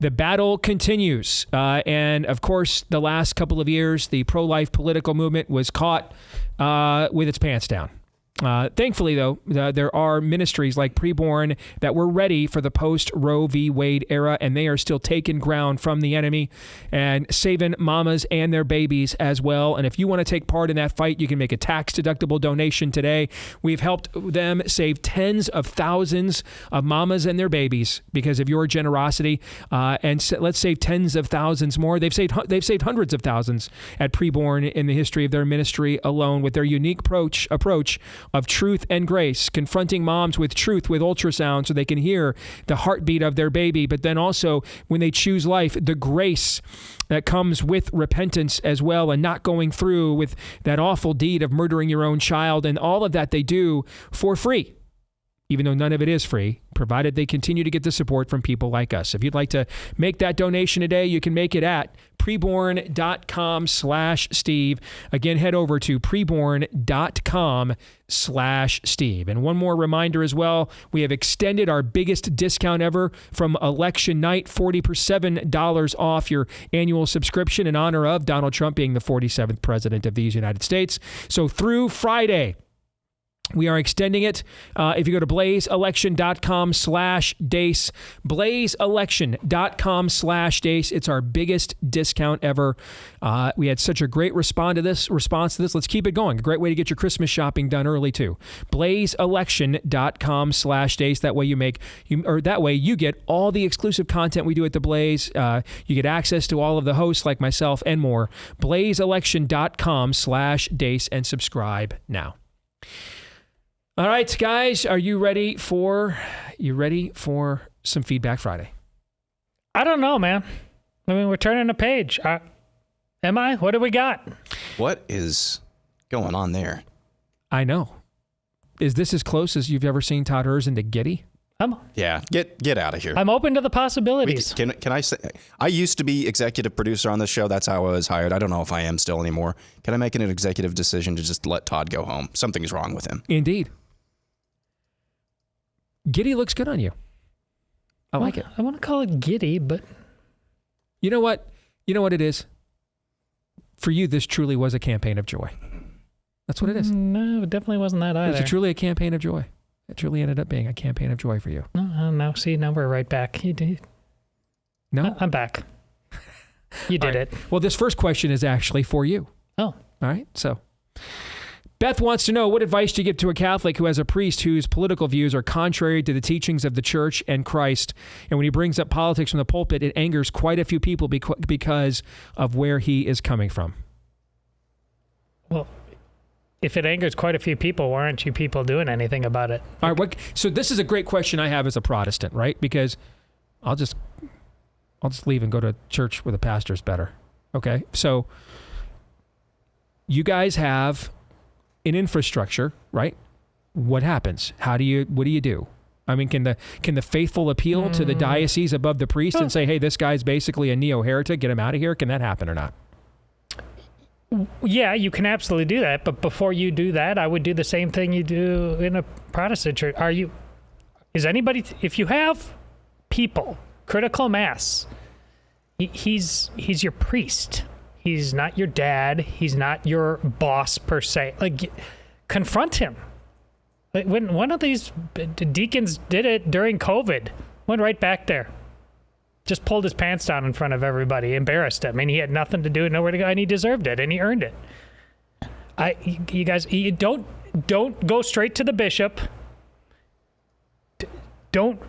The battle continues. And of course, the last couple of years, the pro-life political movement was caught with its pants down. Thankfully, though, there are ministries like Preborn that were ready for the post-Roe v. Wade era, and they are still taking ground from the enemy and saving mamas and their babies as well. And if you want to take part in that fight, you can make a tax-deductible donation today. We've helped them save tens of thousands of mamas and their babies because of your generosity. And let's save tens of thousands more. They've saved hundreds of thousands at Preborn in the history of their ministry alone with their unique approach of truth and grace, confronting moms with truth with ultrasound so they can hear the heartbeat of their baby. But then also, when they choose life, the grace that comes with repentance as well, and not going through with that awful deed of murdering your own child, and all of that they do for free. even though none of it is free, provided they continue to get the support from people like us. If you'd like to make that donation today, you can make it at preborn.com/Steve. Again, head over to preborn.com/Steve. And one more reminder as well, we have extended our biggest discount ever from election night, $47 off your annual subscription in honor of Donald Trump being the 47th president of these United States. So through Friday, we are extending it. If you go to blazeelection.com/Deace, blazeelection.com/Deace, it's our biggest discount ever. We had such a great response to this. Let's keep it going. A great way to get your Christmas shopping done early too. blazeelection.com/Deace. That way you get all the exclusive content we do at the Blaze. You get access to all of the hosts like myself and more. blazeelection.com/Deace and subscribe now. All right, guys, are you ready for some Feedback Friday? I don't know, man. I mean, we're turning a page. Am I? What do we got? What is going on there? I know. Is this as close as you've ever seen Todd Erzen to Giddy? Yeah, get out of here. I'm open to the possibilities. Can I say, I used to be executive producer on this show. That's how I was hired. I don't know if I am still anymore. Can I make an executive decision to just let Todd go home? Something's wrong with him. Indeed. Giddy looks good on you. I like it. I want to call it giddy, but you know what? You know what it is? For you, this truly was a campaign of joy. That's what it is. No, it definitely wasn't that either. It was truly a campaign of joy. It truly ended up being a campaign of joy for you. Now we're right back. You did. No? I'm back. You did it. Well, this first question is actually for you. Oh. All right. So Beth wants to know, what advice do you give to a Catholic who has a priest whose political views are contrary to the teachings of the church and Christ? And when he brings up politics from the pulpit, it angers quite a few people because of where he is coming from. Well, if it angers quite a few people, why aren't you people doing anything about it? All right. So this is a great question I have as a Protestant, right? Because I'll just leave and go to church where the pastor's better. Okay. So you guys have an infrastructure, right? What happens? What do you do? I mean, can the faithful appeal to the diocese above the priest and say, hey, this guy's basically a neo-heretic, get him out of here? Can that happen or not? Yeah, you can absolutely do that. But before you do that, I would do the same thing you do in a Protestant church. If you have people, critical mass, he's your priest. He's not your dad. He's not your boss per se. Like, confront him. Like, when one of these deacons did it during COVID, went right back there, just pulled his pants down in front of everybody, embarrassed him. And he had nothing to do, nowhere to go, and he deserved it, and he earned it. You guys, you don't go straight to the bishop. Don't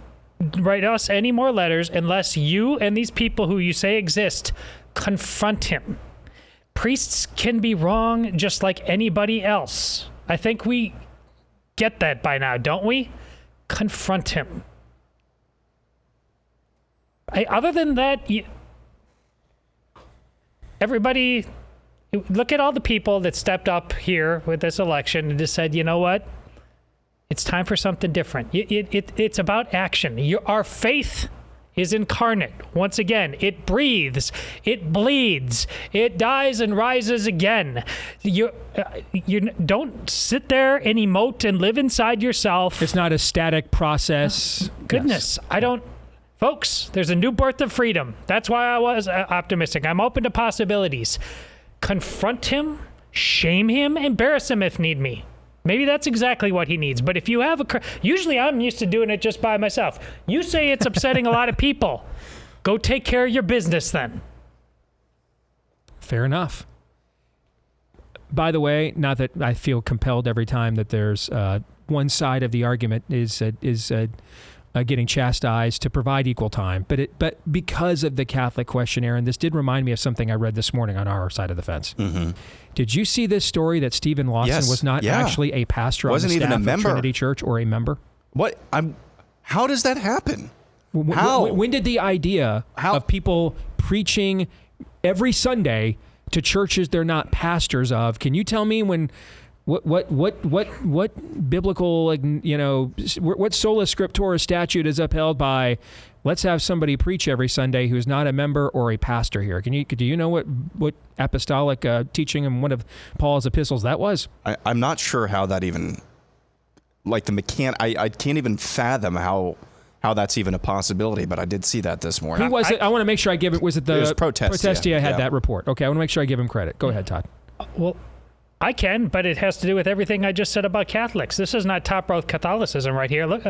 write us any more letters unless you and these people who you say exist confront him. Priests can be wrong just like anybody else. I think we get that by now, don't we? Confront him. Other than that, everybody, look at all the people that stepped up here with this election and just said, you know what? It's time for something different. It's about action. Our faith is incarnate. Once again, it breathes, it bleeds, it dies and rises again. You don't sit there and emote and live inside yourself. It's not a static process. Goodness, yes. Folks, there's a new birth of freedom. That's why I was optimistic. I'm open to possibilities. Confront him, shame him, embarrass him if need be. Maybe that's exactly what he needs. But if you have usually I'm used to doing it just by myself. You say it's upsetting a lot of people. Go take care of your business then. Fair enough. By the way, not that I feel compelled every time that there's one side of the argument is getting chastised to provide equal time, but because of the Catholic question, Aaron, this did remind me of something I read this morning on our side of the fence. Mm-hmm. Did you see this story that Stephen Lawson was not actually a pastor on the staff even a member of Trinity Church or a member? What? How does that happen? When did the idea of people preaching every Sunday to churches they're not pastors of? Can you tell me when What biblical, what sola scriptura statute is upheld by? Let's have somebody preach every Sunday who's not a member or a pastor here. Do you know what apostolic teaching in one of Paul's epistles that was? I'm not sure how that even, I can't even fathom how that's even a possibility, but I did see that this morning. Who was it? I want to make sure I give it. Was it the Protestia had that report? Okay, I want to make sure I give him credit. Go ahead, Todd. Well, I can, but it has to do with everything I just said about Catholics. This is not top row Catholicism right here. Look,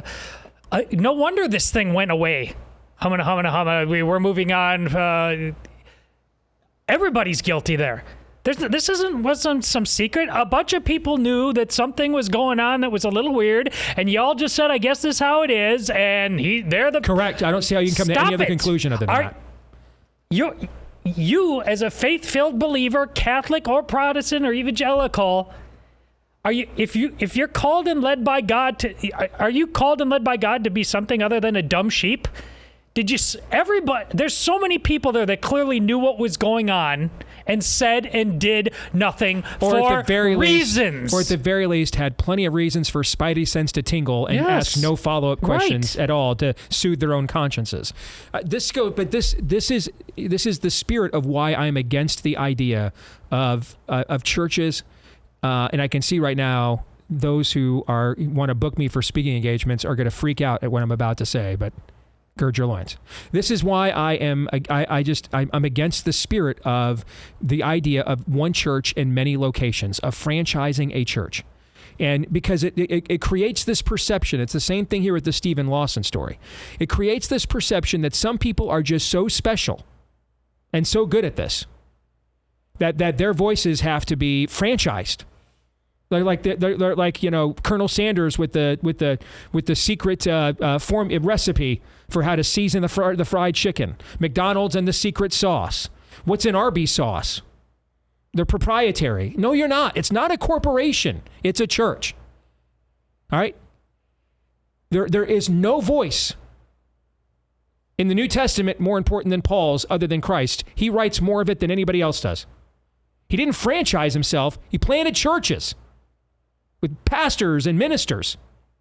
no wonder this thing went away. Humana. We're moving on. Everybody's guilty there. This wasn't some secret. A bunch of people knew that something was going on that was a little weird, and y'all just said, "I guess this is how it is." And they're the correct. I don't see how you can come to any other conclusion other than that. You, as a faith-filled believer, Catholic or Protestant or evangelical, if you're called and led by God are you called and led by God to be something other than a dumb sheep? There's so many people there that clearly knew what was going on and said and did nothing or at the very least had plenty of reasons for spidey sense to tingle and ask no follow-up questions at all to soothe their own consciences. This is the spirit of why I'm against the idea of churches, and I can see right now those who want to book me for speaking engagements are going to freak out at what I'm about to say, but gird your loins. This is why I'm against the spirit of the idea of one church in many locations, of franchising a church. And because it creates this perception, it's the same thing here with the Stephen Lawson story. It creates this perception that some people are just so special and so good at this that their voices have to be franchised. They're like Colonel Sanders with the secret recipe for how to season the fried chicken. McDonald's and the secret sauce. What's in Arby's sauce? They're proprietary. No, you're not. It's not a corporation. It's a church. All right? There is no voice in the New Testament more important than Paul's other than Christ. He writes more of it than anybody else does. He didn't franchise himself. He planted churches with pastors and ministers.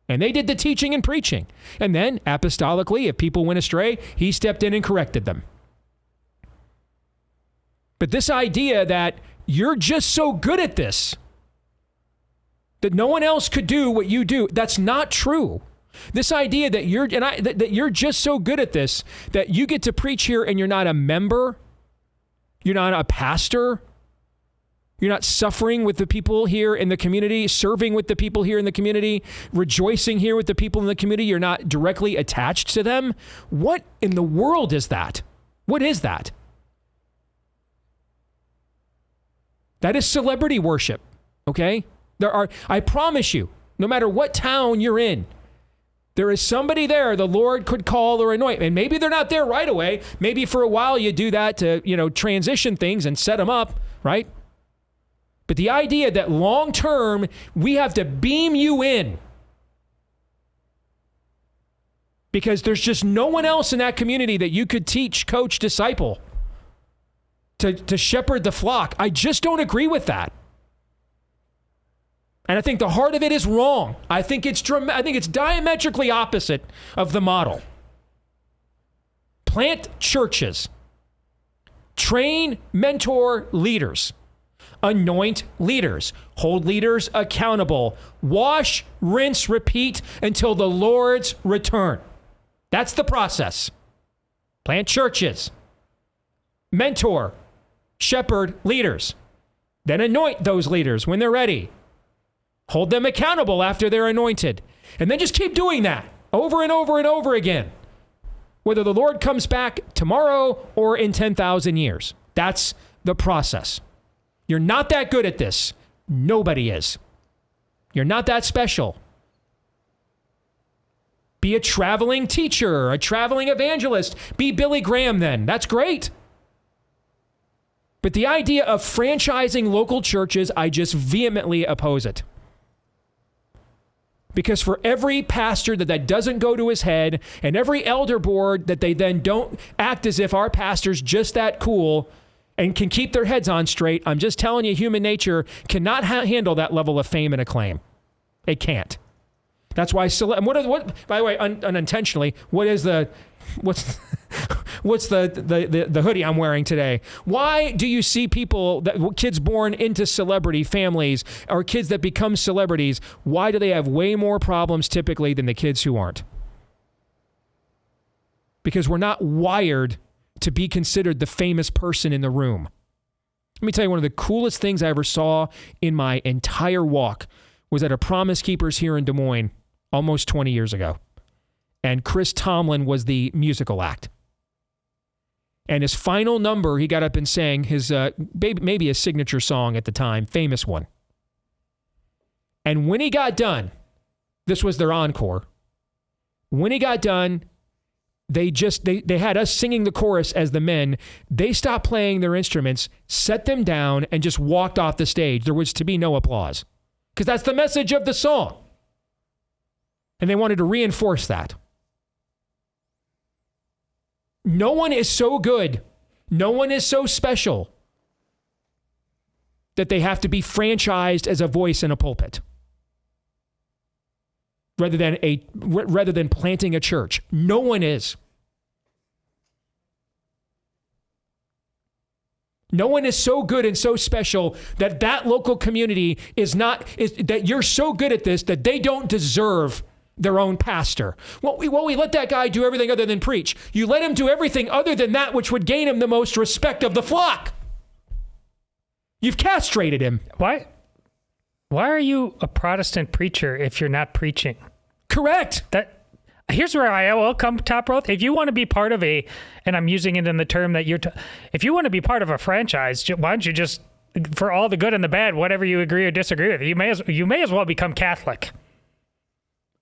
And they did the teaching and preaching. And then, apostolically, if people went astray, he stepped in and corrected them. But this idea that you're just so good at this, that no one else could do what you do, that's not true. This idea that you're just so good at this, that you get to preach here and you're not a member, you're not a pastor, you're not suffering with the people here in the community, serving with the people here in the community, rejoicing here with the people in the community. You're not directly attached to them. What in the world is that? What is that? That is celebrity worship, okay? I promise you, no matter what town you're in, there is somebody there the Lord could call or anoint. And maybe they're not there right away. Maybe for a while you do that to, transition things and set them up, right? But the idea that long term, we have to beam you in because there's just no one else in that community that you could teach, coach, disciple to shepherd the flock. I just don't agree with that. And I think the heart of it is wrong. I think it's diametrically opposite of the model. Plant churches. Train, mentor leaders. Anoint leaders, hold leaders accountable, wash, rinse, repeat until the Lord's return. That's the process. Plant churches, mentor, shepherd leaders, then anoint those leaders when they're ready. Hold them accountable after they're anointed, and then just keep doing that over and over and over again, whether the Lord comes back tomorrow or in 10,000 years. That's the process. You're not that good at this. Nobody is. You're not that special. Be a traveling teacher, a traveling evangelist. Be Billy Graham then. That's great. But the idea of franchising local churches, I just vehemently oppose it. Because for every pastor that doesn't go to his head, and every elder board that they then don't act as if our pastor's just that cool, and can keep their heads on straight. I'm just telling you, human nature cannot handle that level of fame and acclaim. It can't. That's why. What? By the way, unintentionally, what's the hoodie I'm wearing today? Why do you see kids born into celebrity families or kids that become celebrities? Why do they have way more problems typically than the kids who aren't? Because we're not wired to be considered the famous person in the room. Let me tell you, one of the coolest things I ever saw in my entire walk was at a Promise Keepers here in Des Moines almost 20 years ago. And Chris Tomlin was the musical act. And his final number, he got up and sang his maybe his signature song at the time, famous one. And when he got done, this was their encore. When he got done, they had us singing the chorus as the men. They stopped playing their instruments, set them down, and just walked off the stage. There was to be no applause. Because that's the message of the song. And they wanted to reinforce that. No one is so good, no one is so special that they have to be franchised as a voice in a pulpit. Rather than planting a church. No one is. No one is so good and so special that local community that you're so good at this that they don't deserve their own pastor. Well, we let that guy do everything other than preach. You let him do everything other than that which would gain him the most respect of the flock. You've castrated him. Why are you a Protestant preacher if you're not preaching? Correct. Here's where I will come top row. If you want to be part of and I'm using it in the term that if you want to be part of a franchise, why don't you just, for all the good and the bad, whatever you agree or disagree with, you may as well become Catholic.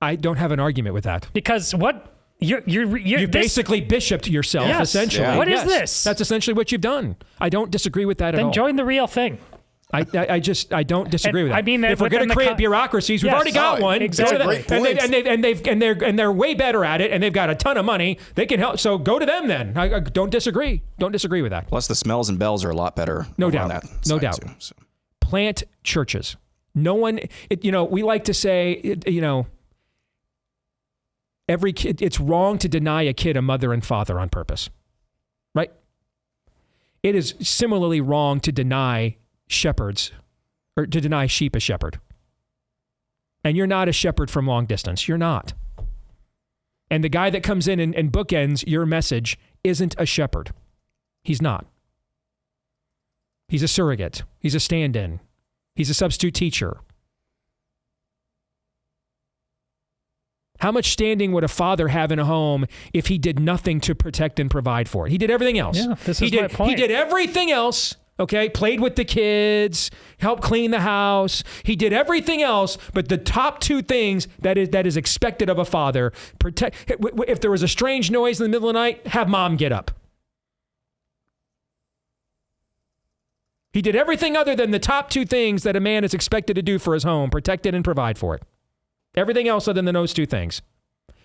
I don't have an argument with that. Because what you basically bishoped yourself, yes. essentially. Yeah. What is this? That's essentially what you've done. I don't disagree with that at all. Then join the real thing. I don't disagree with that. I mean, if we're going to create bureaucrucies, we've already got one. Exactly. And they're way better at it, and they've got a ton of money. They can help. So go to them then. I don't disagree. Don't disagree with that. Plus, the smells and bells are a lot better. No doubt. No doubt. Too, so. Plant churches. No one. We like to say, every kid. It's wrong to deny a kid a mother and father on purpose, right? It is similarly wrong to deny shepherds, or to deny sheep a shepherd. And you're not a shepherd from long distance. You're not. And the guy that comes in and bookends your message isn't a shepherd. He's not. He's a surrogate. He's a stand-in. He's a substitute teacher. How much standing would a father have in a home if he did nothing to protect and provide for it? He did everything else. Yeah, this is my point. He did everything else. Okay, played with the kids, helped clean the house. He did everything else, but the top two things that is expected of a father: protect. If there was a strange noise in the middle of the night, have mom get up. He did everything other than the top two things that a man is expected to do for his home: protect it and provide for it. Everything else other than those two things.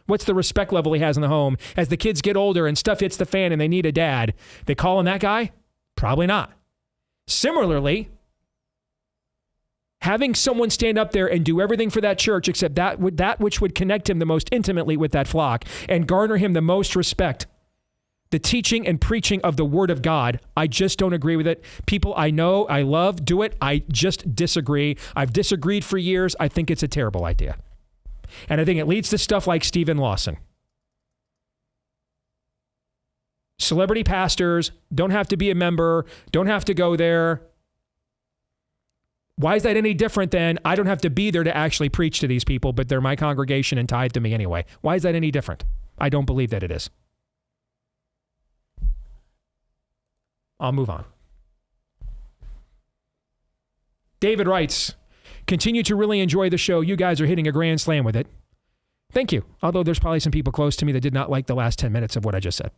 What's the respect level he has in the home? As the kids get older and stuff hits the fan and they need a dad, they call on that guy? Probably not. Similarly, having someone stand up there and do everything for that church except that which would connect him the most intimately with that flock and garner him the most respect, the teaching and preaching of the Word of God, I just don't agree with it. People I know, I love, do it. I just disagree. I've disagreed for years. I think it's a terrible idea. And I think it leads to stuff like Stephen Lawson. Celebrity pastors don't have to be a member, don't have to go there. Why is that any different than I don't have to be there to actually preach to these people, but they're my congregation and tithe to me anyway? Why is that any different? I don't believe that it is. I'll move on. David writes, continue to really enjoy the show. You guys are hitting a grand slam with it. Thank you. Although there's probably some people close to me that did not like the last 10 minutes of what I just said.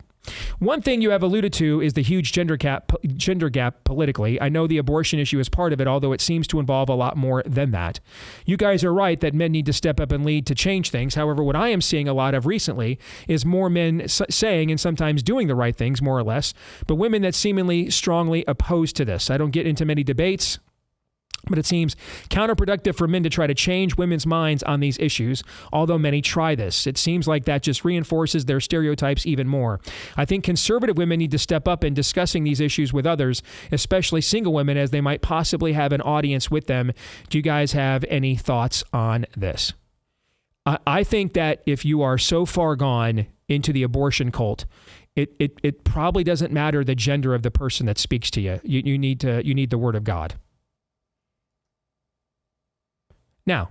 One thing you have alluded to is the huge gender gap politically. I know the abortion issue is part of it, although it seems to involve a lot more than that. You guys are right that men need to step up and lead to change things. However, what I am seeing a lot of recently is more men saying and sometimes doing the right things, more or less, but women that seemingly strongly opposed to this. I don't get into many debates, but it seems counterproductive for men to try to change women's minds on these issues, although many try this. It seems like that just reinforces their stereotypes even more. I think conservative women need to step up in discussing these issues with others, especially single women, as they might possibly have an audience with them. Do you guys have any thoughts on this? I think that if you are so far gone into the abortion cult, it probably doesn't matter the gender of the person that speaks to you. You need the word of God. Now,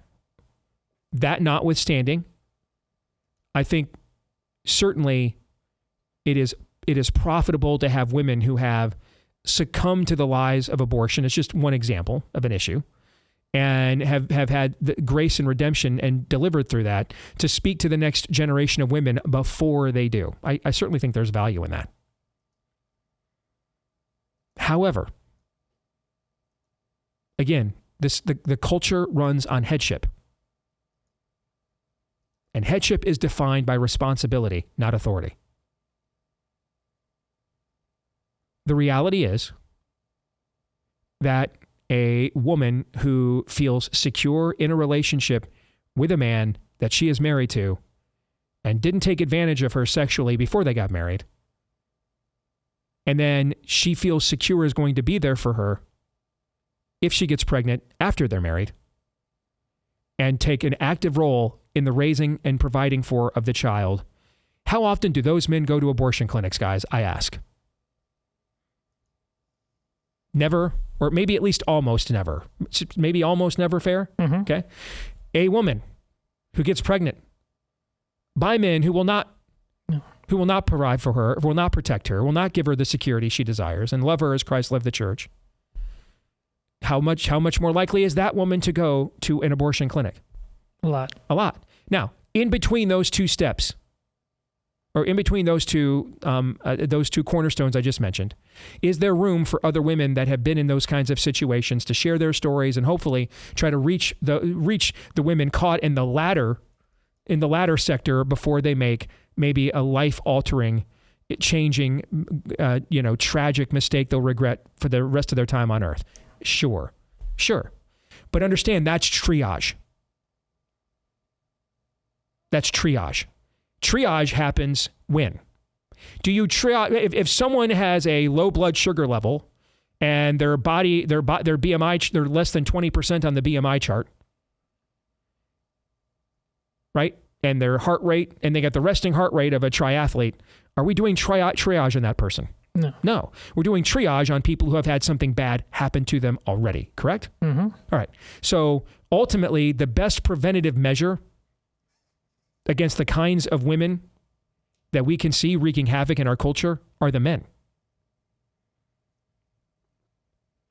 that notwithstanding, I think certainly it is profitable to have women who have succumbed to the lies of abortion. It's just one example of an issue, and have had the grace and redemption and delivered through that to speak to the next generation of women before they do. I certainly think there's value in that. However, again, the culture runs on headship. And headship is defined by responsibility, not authority. The reality is that a woman who feels secure in a relationship with a man that she is married to and didn't take advantage of her sexually before they got married, and then she feels secure is going to be there for her if she gets pregnant after they're married, and take an active role in the raising and providing for of the child. How often do those men go to abortion clinics, guys? I ask. Never, or maybe at least almost never. Maybe almost never fair? Mm-hmm. Okay. A woman who gets pregnant by men who will not provide for her, will not protect her, will not give her the security she desires, and love her as Christ loved the church. How much more likely is that woman to go to an abortion clinic? A lot. Now, in between those two steps, or in between those two cornerstones I just mentioned, is there room for other women that have been in those kinds of situations to share their stories and hopefully try to reach the women caught in the latter sector before they make maybe a life-altering, changing, tragic mistake they'll regret for the rest of their time on earth? Sure. But understand that's triage. That's triage. Triage happens when? Do you triage if someone has a low blood sugar level and their BMI, they're less than 20% on the BMI chart, right? And their heart rate, and they got the resting heart rate of a triathlete. Are we doing triage on that person? No. We're doing triage on people who have had something bad happen to them already, correct? Mm-hmm. All right. So ultimately, the best preventative measure against the kinds of women that we can see wreaking havoc in our culture are the men.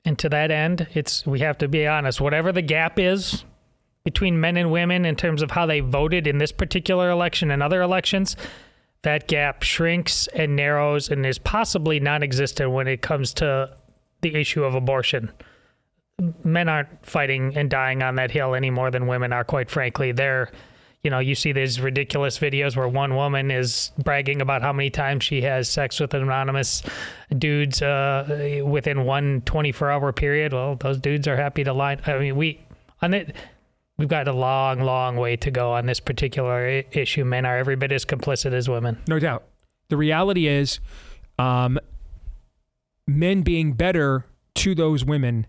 And to that end, we have to be honest, whatever the gap is between men and women in terms of how they voted in this particular election and other elections, that gap shrinks and narrows and is possibly non-existent when it comes to the issue of abortion. Men aren't fighting and dying on that hill any more than women are, quite frankly. You see these ridiculous videos where one woman is bragging about how many times she has sex with anonymous dudes within one 24-hour period. Well, those dudes are happy to lie. I mean, we've got a long, long way to go on this particular issue. Men are every bit as complicit as women. No doubt. The reality is men being better to those women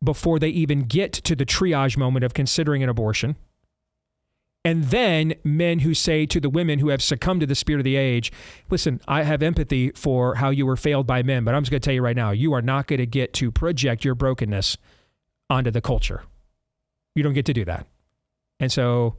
before they even get to the triage moment of considering an abortion. And then men who say to the women who have succumbed to the spirit of the age, listen, I have empathy for how you were failed by men, but I'm just going to tell you right now, you are not going to get to project your brokenness onto the culture. You don't get to do that. And so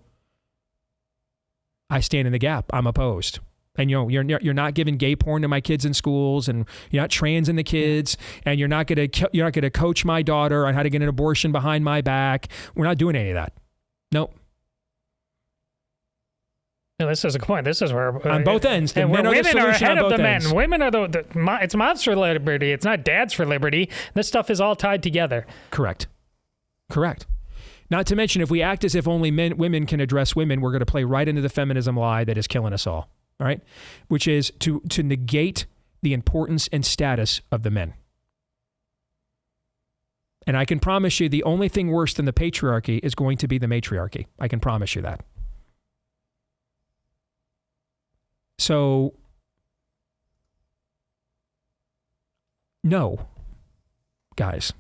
I stand in the gap. I'm opposed. And you're not giving gay porn to my kids in schools, and you're not transing the kids, and you're not going to coach my daughter on how to get an abortion behind my back. We're not doing any of that. Nope. Yeah, this is a good point. This is where on both ends, the men are the women solution are ahead on of both the ends. men. Women are it's moms for liberty. It's not dads for liberty. This stuff is all tied together. Correct. Not to mention, if we act as if only women can address women, we're going to play right into the feminism lie that is killing us all. All right, which is to negate the importance and status of the men. And I can promise you, the only thing worse than the patriarchy is going to be the matriarchy. I can promise you that. So, no, guys,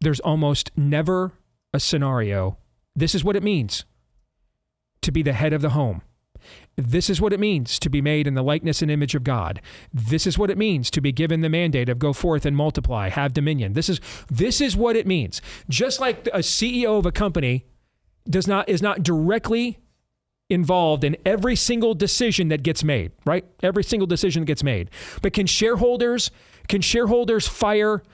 there's almost never a scenario. This is what it means to be the head of the home. This is what it means to be made in the likeness and image of God. This is what it means to be given the mandate of go forth and multiply, have dominion. This is what it means. Just like a CEO of a company is not directly involved in every single decision that gets made, right? Every single decision that gets made. But can shareholders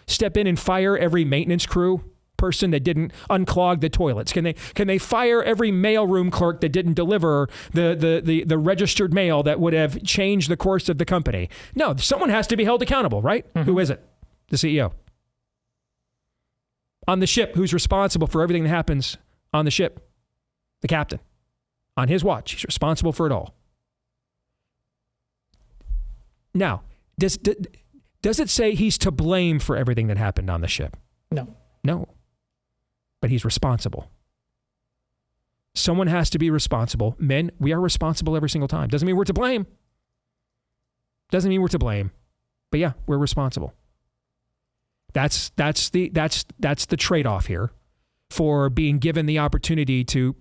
step in and fire every maintenance crew person that didn't unclog the toilets? Can they fire every mailroom clerk that didn't deliver the registered mail that would have changed the course of the company? No, someone has to be held accountable, right? Mm-hmm. Who is it? The CEO. On the ship, who's responsible for everything that happens on the ship? The captain. On his watch, he's responsible for it all. Now, does it say he's to blame for everything that happened on the ship? No. But he's responsible. Someone has to be responsible. Men, we are responsible every single time. Doesn't mean we're to blame. But yeah, we're responsible. That's the trade-off here for being given the opportunity to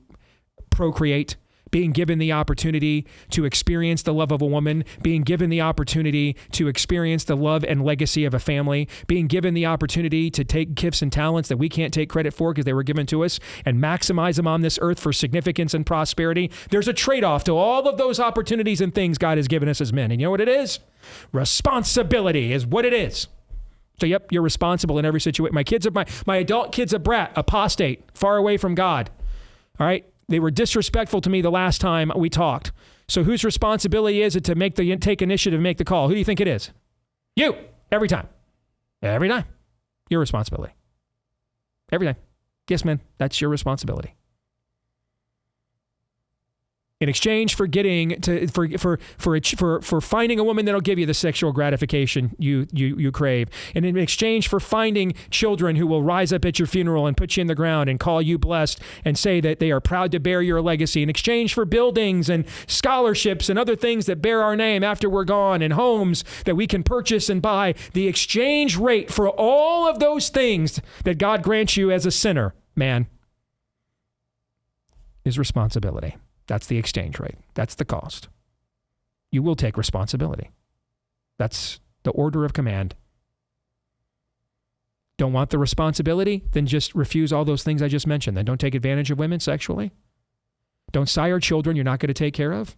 procreate, being given the opportunity to experience the love of a woman, being given the opportunity to experience the love and legacy of a family, being given the opportunity to take gifts and talents that we can't take credit for because they were given to us and maximize them on this earth for significance and prosperity. There's a trade-off to all of those opportunities and things God has given us as men. And you know what it is? Responsibility is what it is. So yep, you're responsible in every situation. My adult kid's a brat, apostate, far away from God. All right? They were disrespectful to me the last time we talked. So whose responsibility is it to take initiative and make the call? Who do you think it is? You. Every time. Your responsibility. Every time. Yes, man. That's your responsibility. In exchange for getting to for finding a woman that'll give you the sexual gratification you crave, and in exchange for finding children who will rise up at your funeral and put you in the ground and call you blessed and say that they are proud to bear your legacy, in exchange for buildings and scholarships and other things that bear our name after we're gone, and homes that we can purchase and buy, the exchange rate for all of those things that God grants you as a sinner, man, is responsibility. That's the exchange rate. That's the cost. You will take responsibility. That's the order of command. Don't want the responsibility? Then just refuse all those things I just mentioned. Then don't take advantage of women sexually. Don't sire children you're not going to take care of.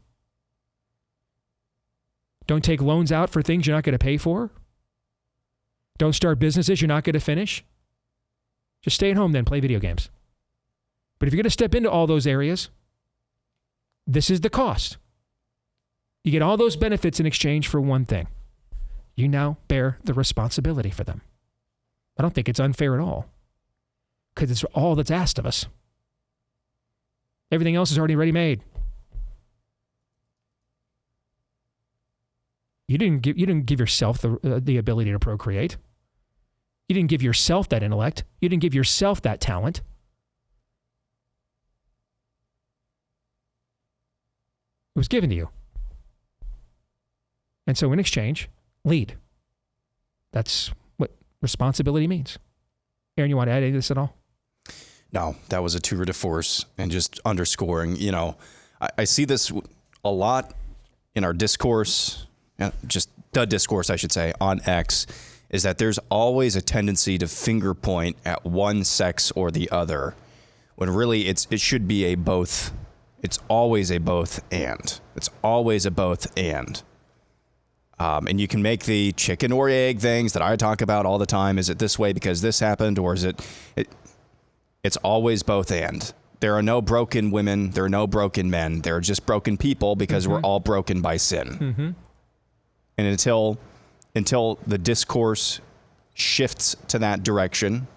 Don't take loans out for things you're not going to pay for. Don't start businesses you're not going to finish. Just stay at home then, play video games. But if you're going to step into all those areas, this is the cost. You get all those benefits in exchange for one thing. You now bear the responsibility for them. I don't think it's unfair at all, because it's all that's asked of us. Everything else is already ready-made. You didn't give yourself the ability to procreate. You didn't give yourself that intellect. You didn't give yourself that talent. It was given to you. And so in exchange, lead. That's what responsibility means. Aaron, you want to add any to this at all? No, that was a tour de force, and just underscoring, I see this a lot in our discourse, just the discourse, I should say, on X, is that there's always a tendency to finger point at one sex or the other, when really it should be a both. It's always a both and. It's always a both and. And you can make the chicken or egg things that I talk about all the time. Is it this way because this happened, or is it's always both and? There are no broken women. There are no broken men. There are just broken people because we're all broken by sin. And until the discourse shifts to that direction,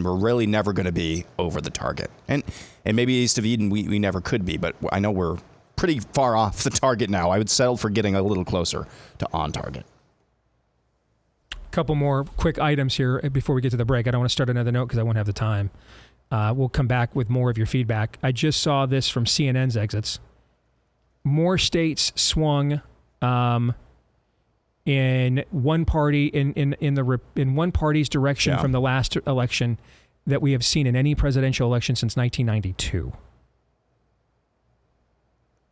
we're really never going to be over the target. And maybe East of Eden, we never could be, but I know we're pretty far off the target now. I would settle for getting a little closer to on target. Couple more quick items here before we get to the break. I don't want to start another note because I won't have the time. We'll come back with more of your feedback. I just saw this from CNN's exits. More states swung in one party in one party's direction from the last election that we have seen in any presidential election since 1992.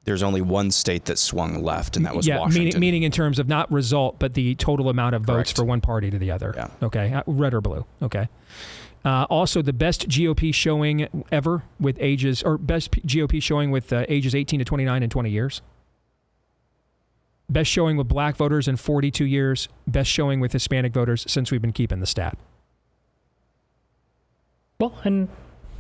There's only one state that swung left, and that was Washington. Meaning in terms of not result, but the total amount of votes for one party to the other. Yeah. Okay, red or blue. Okay. Also, the best GOP showing ever with ages 18 to 29 in 20 years. Best showing with black voters in 42 years. Best showing with Hispanic voters since we've been keeping the stat. Well, and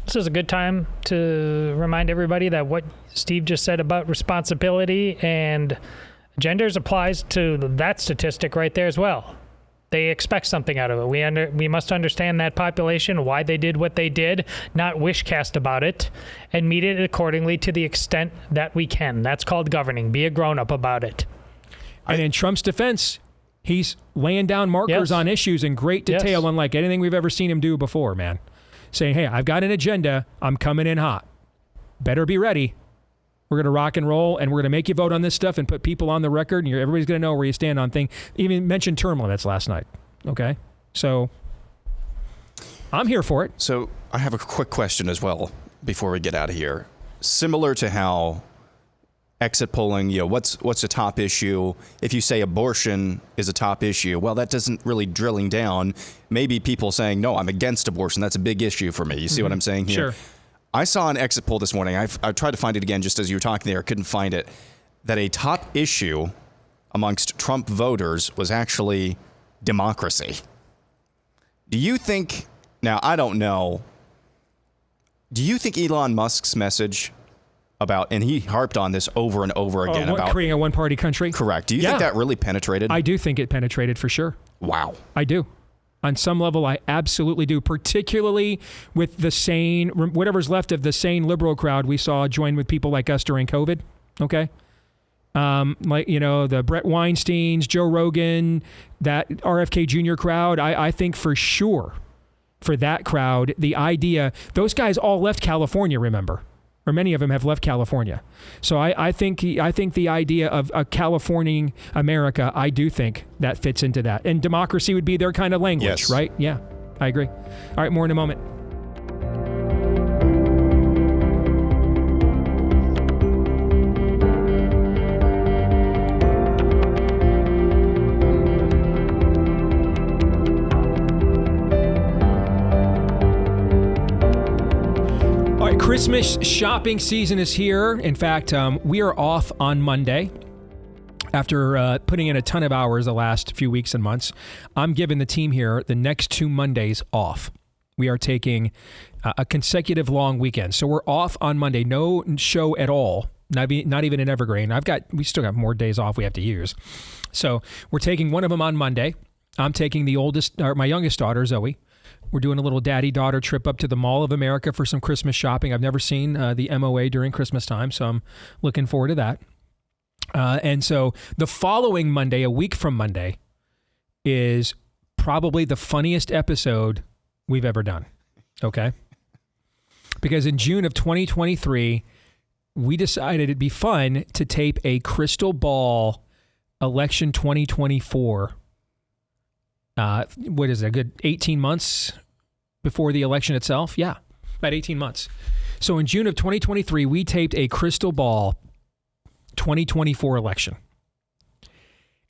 this is a good time to remind everybody that what Steve just said about responsibility and genders applies to that statistic right there as well. They expect something out of it. We must understand that population, why they did what they did, not wish cast about it, and meet it accordingly to the extent that we can. That's called governing. Be a grown-up about it. And in Trump's defense, he's laying down markers on issues in great detail, unlike anything we've ever seen him do before, man. Saying, hey, I've got an agenda. I'm coming in hot. Better be ready. We're going to rock and roll, and we're going to make you vote on this stuff and put people on the record, and everybody's going to know where you stand on things. Even mentioned term limits last night. Okay? So I'm here for it. So I have a quick question as well before we get out of here. Similar to how exit polling, what's a top issue? If you say abortion is a top issue, well, that doesn't really drilling down. Maybe people saying, no, I'm against abortion. That's a big issue for me. You see what I'm saying here? Sure. I saw an exit poll this morning. I tried to find it again just as you were talking there. I couldn't find it. That a top issue amongst Trump voters was actually democracy. Do you think, now I don't know, do you think Elon Musk's message about, and he harped on this over and over again, about creating a one-party country? Correct. Do you think that really penetrated? I do think it penetrated for sure. Wow. I do. On some level, I absolutely do, particularly with the sane, whatever's left of the sane liberal crowd we saw join with people like us during COVID, okay? The Brett Weinsteins, Joe Rogan, that RFK Jr. crowd, I think for sure, for that crowd, the idea, those guys all left California, remember? Or many of them have left California. So I think the idea of a Californian America, I do think that fits into that. And democracy would be their kind of language, right? Yeah, I agree. All right, more in a moment. Christmas shopping season is here. In fact, we are off on Monday. After putting in a ton of hours the last few weeks and months, I'm giving the team here the next 2 Mondays off. We are taking a consecutive long weekend. So we're off on Monday. No show at all. Not even an evergreen. We still got more days off we have to use. So we're taking one of them on Monday. I'm taking my youngest daughter, Zoe. We're doing a little daddy-daughter trip up to the Mall of America for some Christmas shopping. I've never seen the MOA during Christmas time, so I'm looking forward to that. And so the following Monday, a week from Monday, is probably the funniest episode we've ever done, okay? Because in June of 2023, we decided it'd be fun to tape a crystal ball election 2024. What is it, a good 18 months before the election itself? Yeah, about 18 months. So in June of 2023, we taped a crystal ball 2024 election.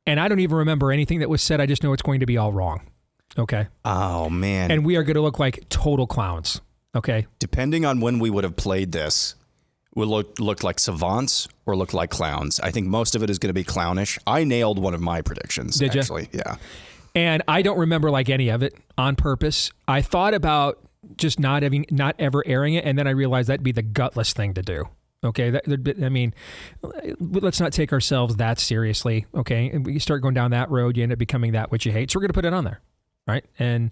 And I don't even remember anything that was said. I just know it's going to be all wrong. Okay. Oh, man. And we are going to look like total clowns. Okay. Depending on when we would have played this, we'll look like savants or look like clowns. I think most of it is going to be clownish. I nailed one of my predictions. Did actually. You? Yeah. And I don't remember like any of it on purpose. I thought about just not ever airing it. And then I realized that'd be the gutless thing to do. Okay. Let's not take ourselves that seriously. Okay. And you start going down that road, you end up becoming that which you hate. So we're going to put it on there. Right. And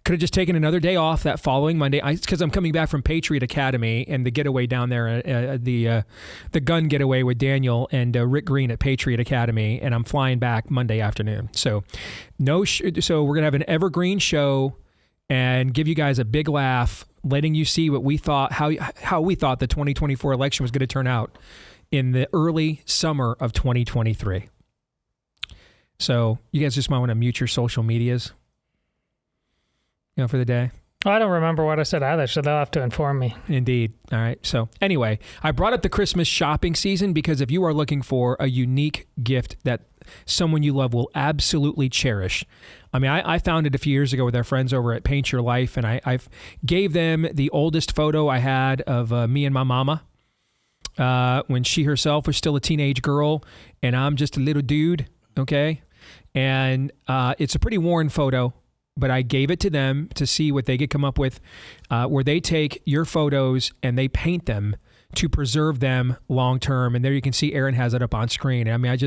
could have just taken another day off that following Monday. Because I'm coming back from Patriot Academy and the getaway down there, the gun getaway with Daniel and Rick Green at Patriot Academy, and I'm flying back Monday afternoon. So so we're gonna have an evergreen show and give you guys a big laugh, letting you see what we thought, how we thought the 2024 election was going to turn out in the early summer of 2023. So you guys just might want to mute your social medias. For the day. I don't remember what I said either, so they'll have to inform me. Indeed. All right. So anyway, I brought up the Christmas shopping season because if you are looking for a unique gift that someone you love will absolutely cherish. I mean, I found it a few years ago with our friends over at Paint Your Life, and I gave them the oldest photo I had of me and my mama when she herself was still a teenage girl, and I'm just a little dude, okay? And it's a pretty worn photo. But I gave it to them to see what they could come up with, where they take your photos and they paint them to preserve them long term. And there you can see Aaron has it up on screen. I mean,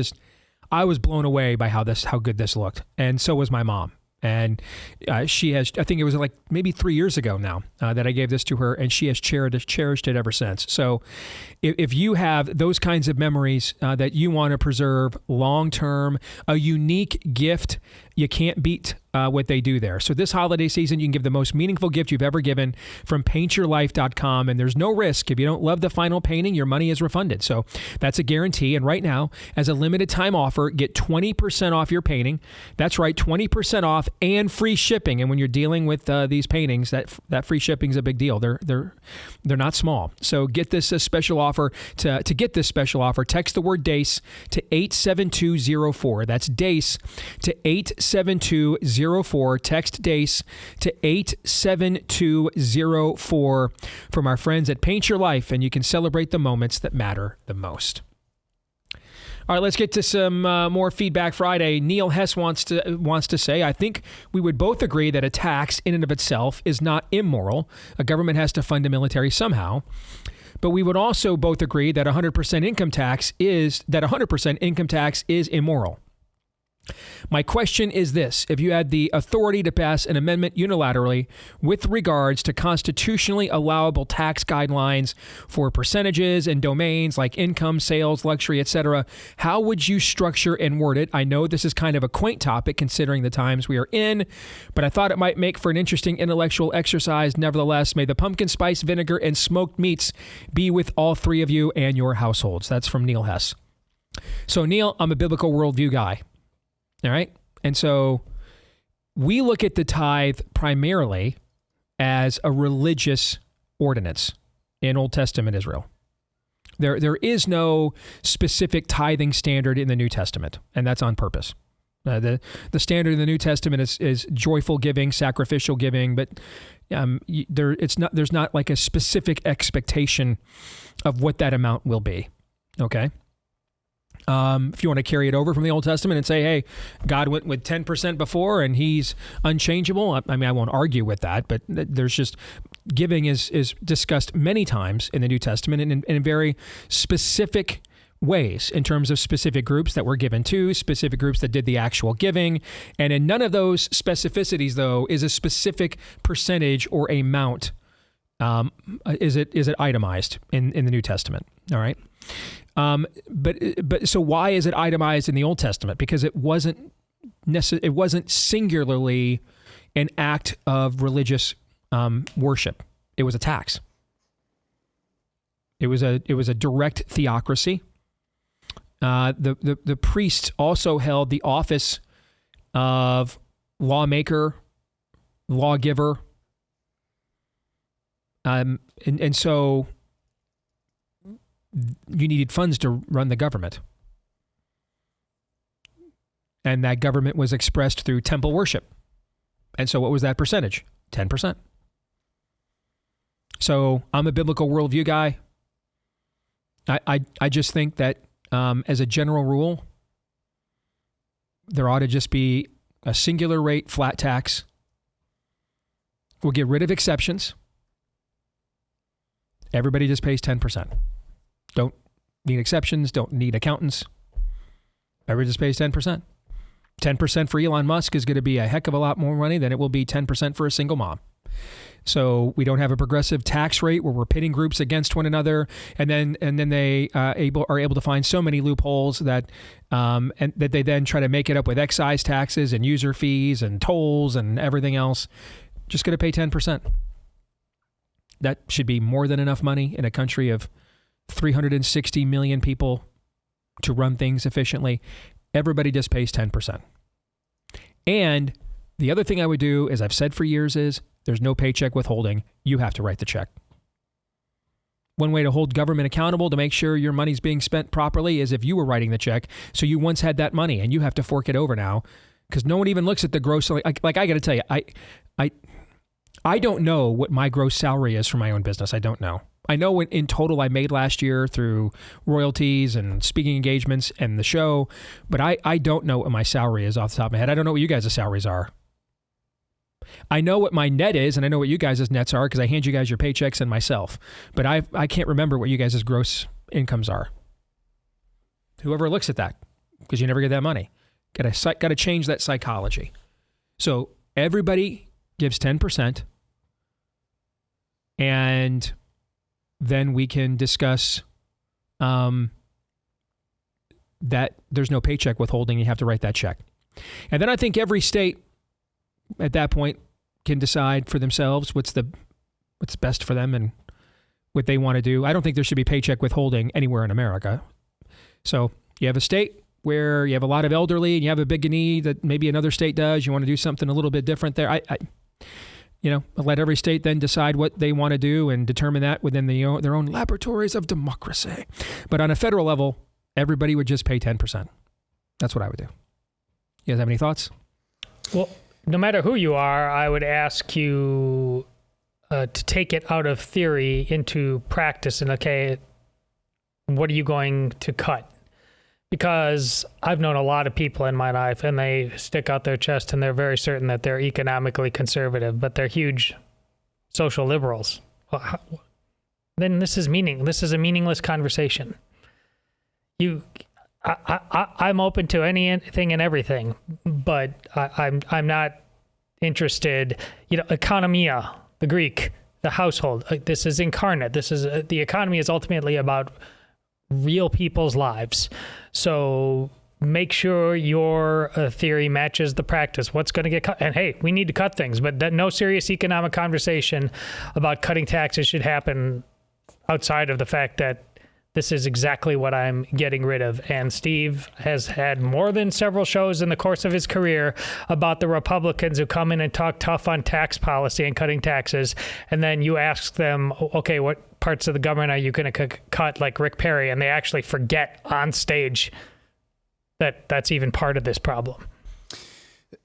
I was blown away by how good this looked. And so was my mom. And she has, I think it was like maybe 3 years ago now that I gave this to her, and she has cherished it ever since. So if you have those kinds of memories that you want to preserve long term, a unique gift, you can't beat what they do there. So this holiday season, you can give the most meaningful gift you've ever given from paintyourlife.com. And there's no risk. If you don't love the final painting, your money is refunded. So that's a guarantee. And right now, as a limited time offer, get 20% off your painting. That's right, 20% off and free shipping. And when you're dealing with these paintings, that free shipping is a big deal. They're not small. So get this special offer. To get this special offer, text the word DEACE to 87204. That's DEACE to 87204. Text DEACE to 87204 from our friends at Paint Your Life, and you can celebrate the moments that matter the most. All right, let's get to some more Feedback Friday. Neil Hess wants to say, I think we would both agree that a tax in and of itself is not immoral. A government has to fund a military somehow. But we would also both agree that 100% income tax is immoral. My question is this: if you had the authority to pass an amendment unilaterally with regards to constitutionally allowable tax guidelines for percentages and domains like income, sales, luxury, etc., how would you structure and word it? I know this is kind of a quaint topic considering the times we are in, but I thought it might make for an interesting intellectual exercise. Nevertheless, may the pumpkin spice vinegar and smoked meats be with all three of you and your households. That's from Neil Hess. So Neil, I'm a biblical worldview guy. All right. And so we look at the tithe primarily as a religious ordinance in Old Testament Israel. There is no specific tithing standard in the New Testament, and that's on purpose. The standard in the New Testament is joyful giving, sacrificial giving, but there's not like a specific expectation of what that amount will be. Okay. If you want to carry it over from the Old Testament and say, hey, God went with 10% before and he's unchangeable. I mean, I won't argue with that, but there's just giving is discussed many times in the New Testament and in very specific ways in terms of specific groups that were given to, specific groups that did the actual giving. And in none of those specificities, though, is a specific percentage or amount. Is it itemized in the New Testament? All right. But so why is it itemized in the Old Testament? Because it wasn't singularly an act of religious worship. It was a tax. It was a direct theocracy. The priests also held the office of lawmaker, lawgiver, and so you needed funds to run the government. And that government was expressed through temple worship. And so what was that percentage? 10%. So I'm a biblical worldview guy. I just think that as a general rule, there ought to just be a singular rate flat tax We'll get rid of exceptions. Everybody just pays 10%. Don't need exceptions, don't need accountants. Everybody just pays 10%. 10% for Elon Musk is going to be a heck of a lot more money than it will be 10% for a single mom. So we don't have a progressive tax rate where we're pitting groups against one another, and then they are able to find so many loopholes that and that they then try to make it up with excise taxes and user fees and tolls and everything else. Just going to pay 10%. That should be more than enough money in a country of 360 million people to run things efficiently. Everybody just pays 10%. And the other thing I would do, as I've said for years, is there's no paycheck withholding. You have to write the check. One way to hold government accountable to make sure your money's being spent properly is if you were writing the check. So you once had that money and you have to fork it over now because no one even looks at the gross. Like I got to tell you, I don't know what my gross salary is for my own business. I don't know. I know what in total I made last year through royalties and speaking engagements and the show, but I don't know what my salary is off the top of my head. I don't know what you guys' salaries are. I know what my net is, and I know what you guys' nets are because I hand you guys your paychecks and myself. But I can't remember what you guys' gross incomes are. Whoever looks at that, because you never get that money. Got to change that psychology. So everybody gives 10%, and then we can discuss that there's no paycheck withholding. You have to write that check. And then I think every state at that point can decide for themselves what's best for them and what they want to do. I don't think there should be paycheck withholding anywhere in America. So you have a state where you have a lot of elderly and you have a big need that maybe another state does. You want to do something a little bit different there. I let every state then decide what they want to do and determine that within their own laboratories of democracy. But on a federal level, everybody would just pay 10%. That's what I would do. You guys have any thoughts? Well, no matter who you are, I would ask you to take it out of theory into practice and, okay, what are you going to cut? Because I've known a lot of people in my life and they stick out their chest and they're very certain that they're economically conservative, but they're huge social liberals. Well, then this is a meaningless conversation. I'm open to anything and everything, but I'm not interested. Economia, the Greek, the household. This is incarnate. The economy is ultimately about real people's lives. So make sure your theory matches the practice. What's going to get cut? And hey, we need to cut things, but no serious economic conversation about cutting taxes should happen outside of the fact that this is exactly what I'm getting rid of. And Steve has had more than several shows in the course of his career about the Republicans who come in and talk tough on tax policy and cutting taxes. And then you ask them, okay, what parts of the government are you going to cut, like Rick Perry? And they actually forget on stage that that's even part of this problem.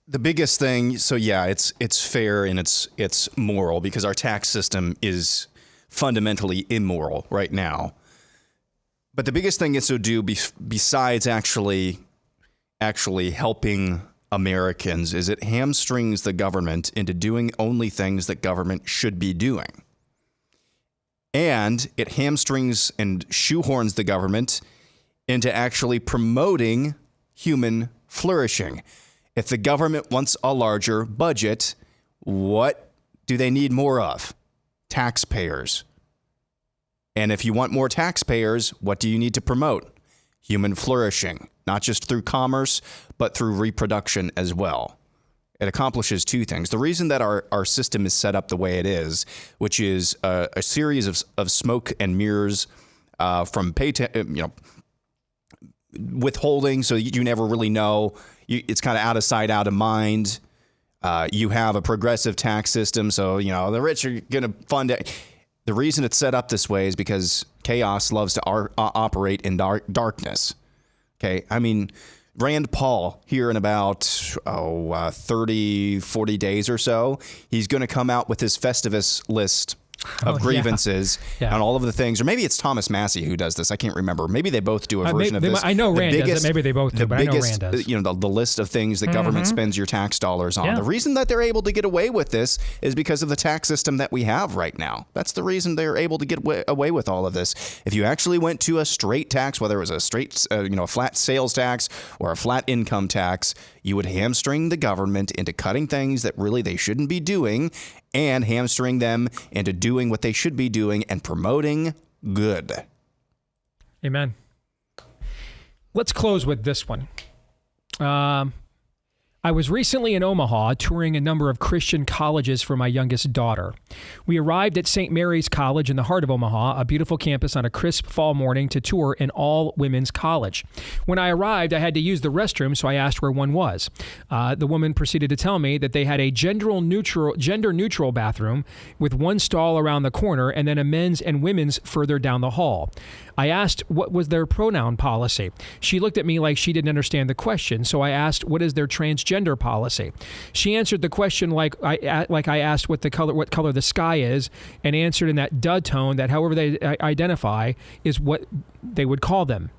The biggest thing, so yeah, it's fair and it's moral because our tax system is fundamentally immoral right now. But the biggest thing is to do besides actually helping Americans is it hamstrings the government into doing only things that government should be doing. And it hamstrings and shoehorns the government into actually promoting human flourishing. If the government wants a larger budget, what do they need more of? Taxpayers. And if you want more taxpayers, what do you need to promote? Human flourishing, not just through commerce, but through reproduction as well. It accomplishes two things. The reason that our system is set up the way it is, which is a series of smoke and mirrors from withholding, so you never really know. It's kind of out of sight, out of mind. You have a progressive tax system, so the rich are going to fund it. The reason it's set up this way is because chaos loves to operate in darkness. Okay, I mean, Rand Paul here in about 30, 40 days or so, he's going to come out with his Festivus list of grievances and all of the things. Or maybe it's Thomas Massey who does this. I can't remember. Maybe they both do a version of this. I know Rand does it. Maybe they both do, but I know Rand does. You know, the list of things that government spends your tax dollars on. The reason that they're able to get away with this is because of the tax system that we have right now. That's the reason they're able to get away with all of this. If you actually went to a straight tax, whether it was a straight, a flat sales tax or a flat income tax, you would hamstring the government into cutting things that really they shouldn't be doing and hamstring them into doing what they should be doing and promoting good. Amen. Let's close with this one. I was recently in Omaha touring a number of Christian colleges for my youngest daughter. We arrived at St. Mary's College in the heart of Omaha, a beautiful campus on a crisp fall morning to tour an all-women's college. When I arrived, I had to use the restroom, so I asked where one was. The woman proceeded to tell me that they had a gender-neutral bathroom with one stall around the corner and then a men's and women's further down the hall. I asked what was their pronoun policy. She looked at me like she didn't understand the question, so I asked what is their transgender policy. She answered the question like I asked what color the sky is, and answered in that duh tone that however they identify is what they would call them.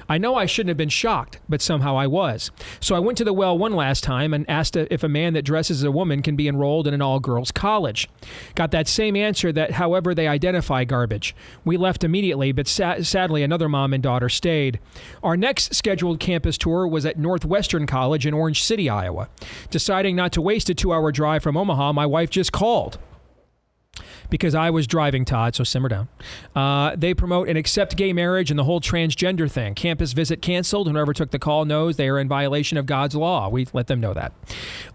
I know I shouldn't have been shocked, but somehow I was. So I went to the well one last time and asked if a man that dresses as a woman can be enrolled in an all-girls college. Got that same answer that however they identify garbage. We left immediately, but sadly another mom and daughter stayed. Our next scheduled campus tour was at Northwestern College in Orange City, Iowa. Deciding not to waste a 2-hour drive from Omaha, my wife just called. Because I was driving, Todd, so simmer down. They promote and accept gay marriage and the whole transgender thing. Campus visit canceled. Whoever took the call knows they are in violation of God's law. We let them know that.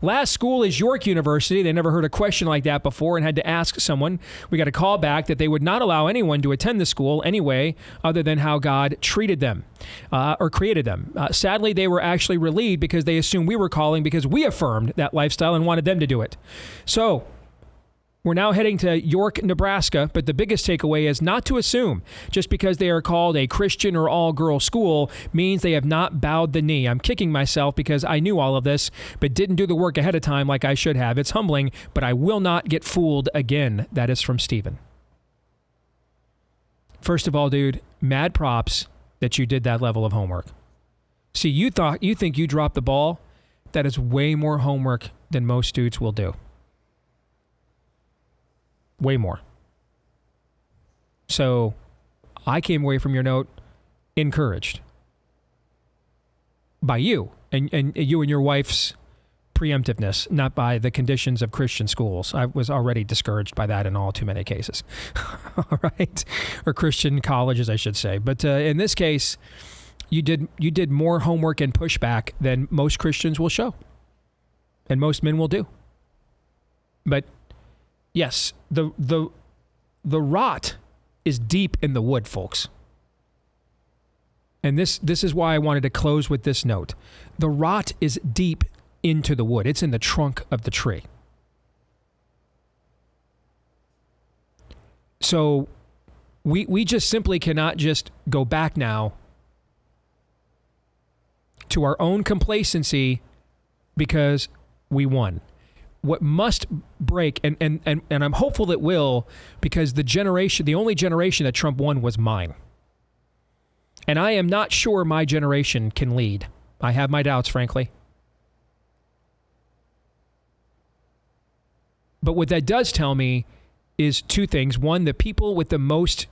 Last school is York University. They never heard a question like that before and had to ask someone. We got a call back that they would not allow anyone to attend the school anyway, other than how God treated them or created them. Sadly, they were actually relieved because they assumed we were calling because we affirmed that lifestyle and wanted them to do it. So, we're now heading to York, Nebraska, but the biggest takeaway is not to assume just because they are called a Christian or all-girl school means they have not bowed the knee. I'm kicking myself because I knew all of this, but didn't do the work ahead of time like I should have. It's humbling, but I will not get fooled again. That is from Stephen. First of all, dude, mad props that you did that level of homework. See, you think you dropped the ball. That is way more homework than most dudes will do. Way more. So I came away from your note encouraged by you and you and your wife's preemptiveness, not by the conditions of Christian schools. I was already discouraged by that in all too many cases. All right. Or Christian colleges, I should say. But in this case, you did more homework and pushback than most Christians will show. And most men will do. But yes, the rot is deep in the wood, folks. And this is why I wanted to close with this note. The rot is deep into the wood. It's in the trunk of the tree. So we just simply cannot just go back now to our own complacency because we won. What must break, and I'm hopeful it will, because the only generation that Trump won was mine. And I am not sure my generation can lead. I have my doubts, frankly. But what that does tell me is two things. One, the people with the most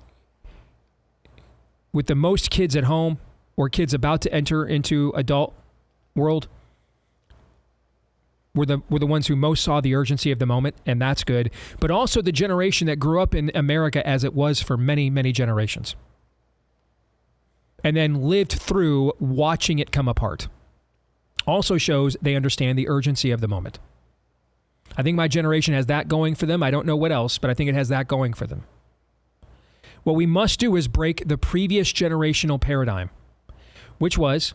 kids at home or kids about to enter into adult world were the ones who most saw the urgency of the moment, and that's good. But also the generation that grew up in America as it was for many, many generations. And then lived through watching it come apart. Also shows they understand the urgency of the moment. I think my generation has that going for them. I don't know what else, but I think it has that going for them. What we must do is break the previous generational paradigm, which was,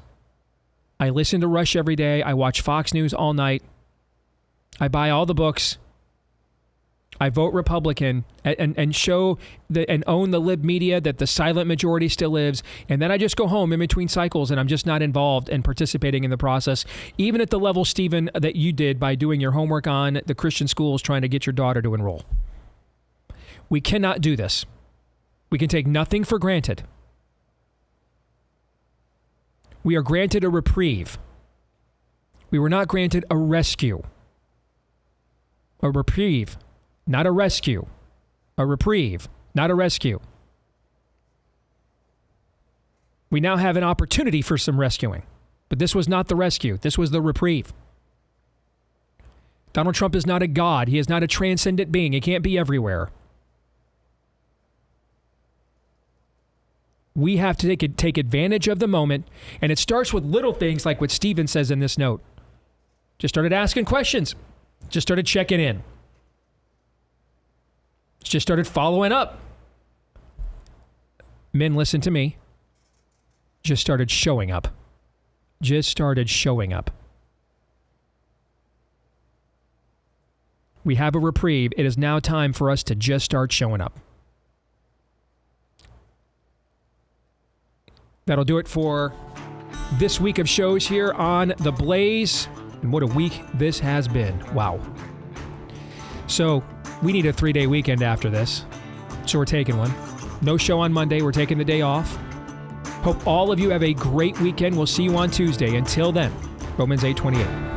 I listen to Rush every day, I watch Fox News all night, I buy all the books, I vote Republican, and show and own the lib media that the silent majority still lives, and then I just go home in between cycles and I'm just not involved and participating in the process, even at the level, Stephen, that you did by doing your homework on the Christian schools trying to get your daughter to enroll. We cannot do this. We can take nothing for granted. We are granted a reprieve. We were not granted a rescue. A reprieve, not a rescue. A reprieve, not a rescue. We now have an opportunity for some rescuing. But this was not the rescue. This was the reprieve. Donald Trump is not a god. He is not a transcendent being. He can't be everywhere. We have to take advantage of the moment, and it starts with little things like what Stephen says in this note. Just started asking questions. Just started checking in. Just started following up. Men, listen to me. Just started showing up. Just started showing up. We have a reprieve. It is now time for us to just start showing up. That'll do it for this week of shows here on The Blaze. And what a week this has been. Wow. So we need a 3-day weekend after this. So we're taking one. No show on Monday. We're taking the day off. Hope all of you have a great weekend. We'll see you on Tuesday. Until then, Romans 8:28.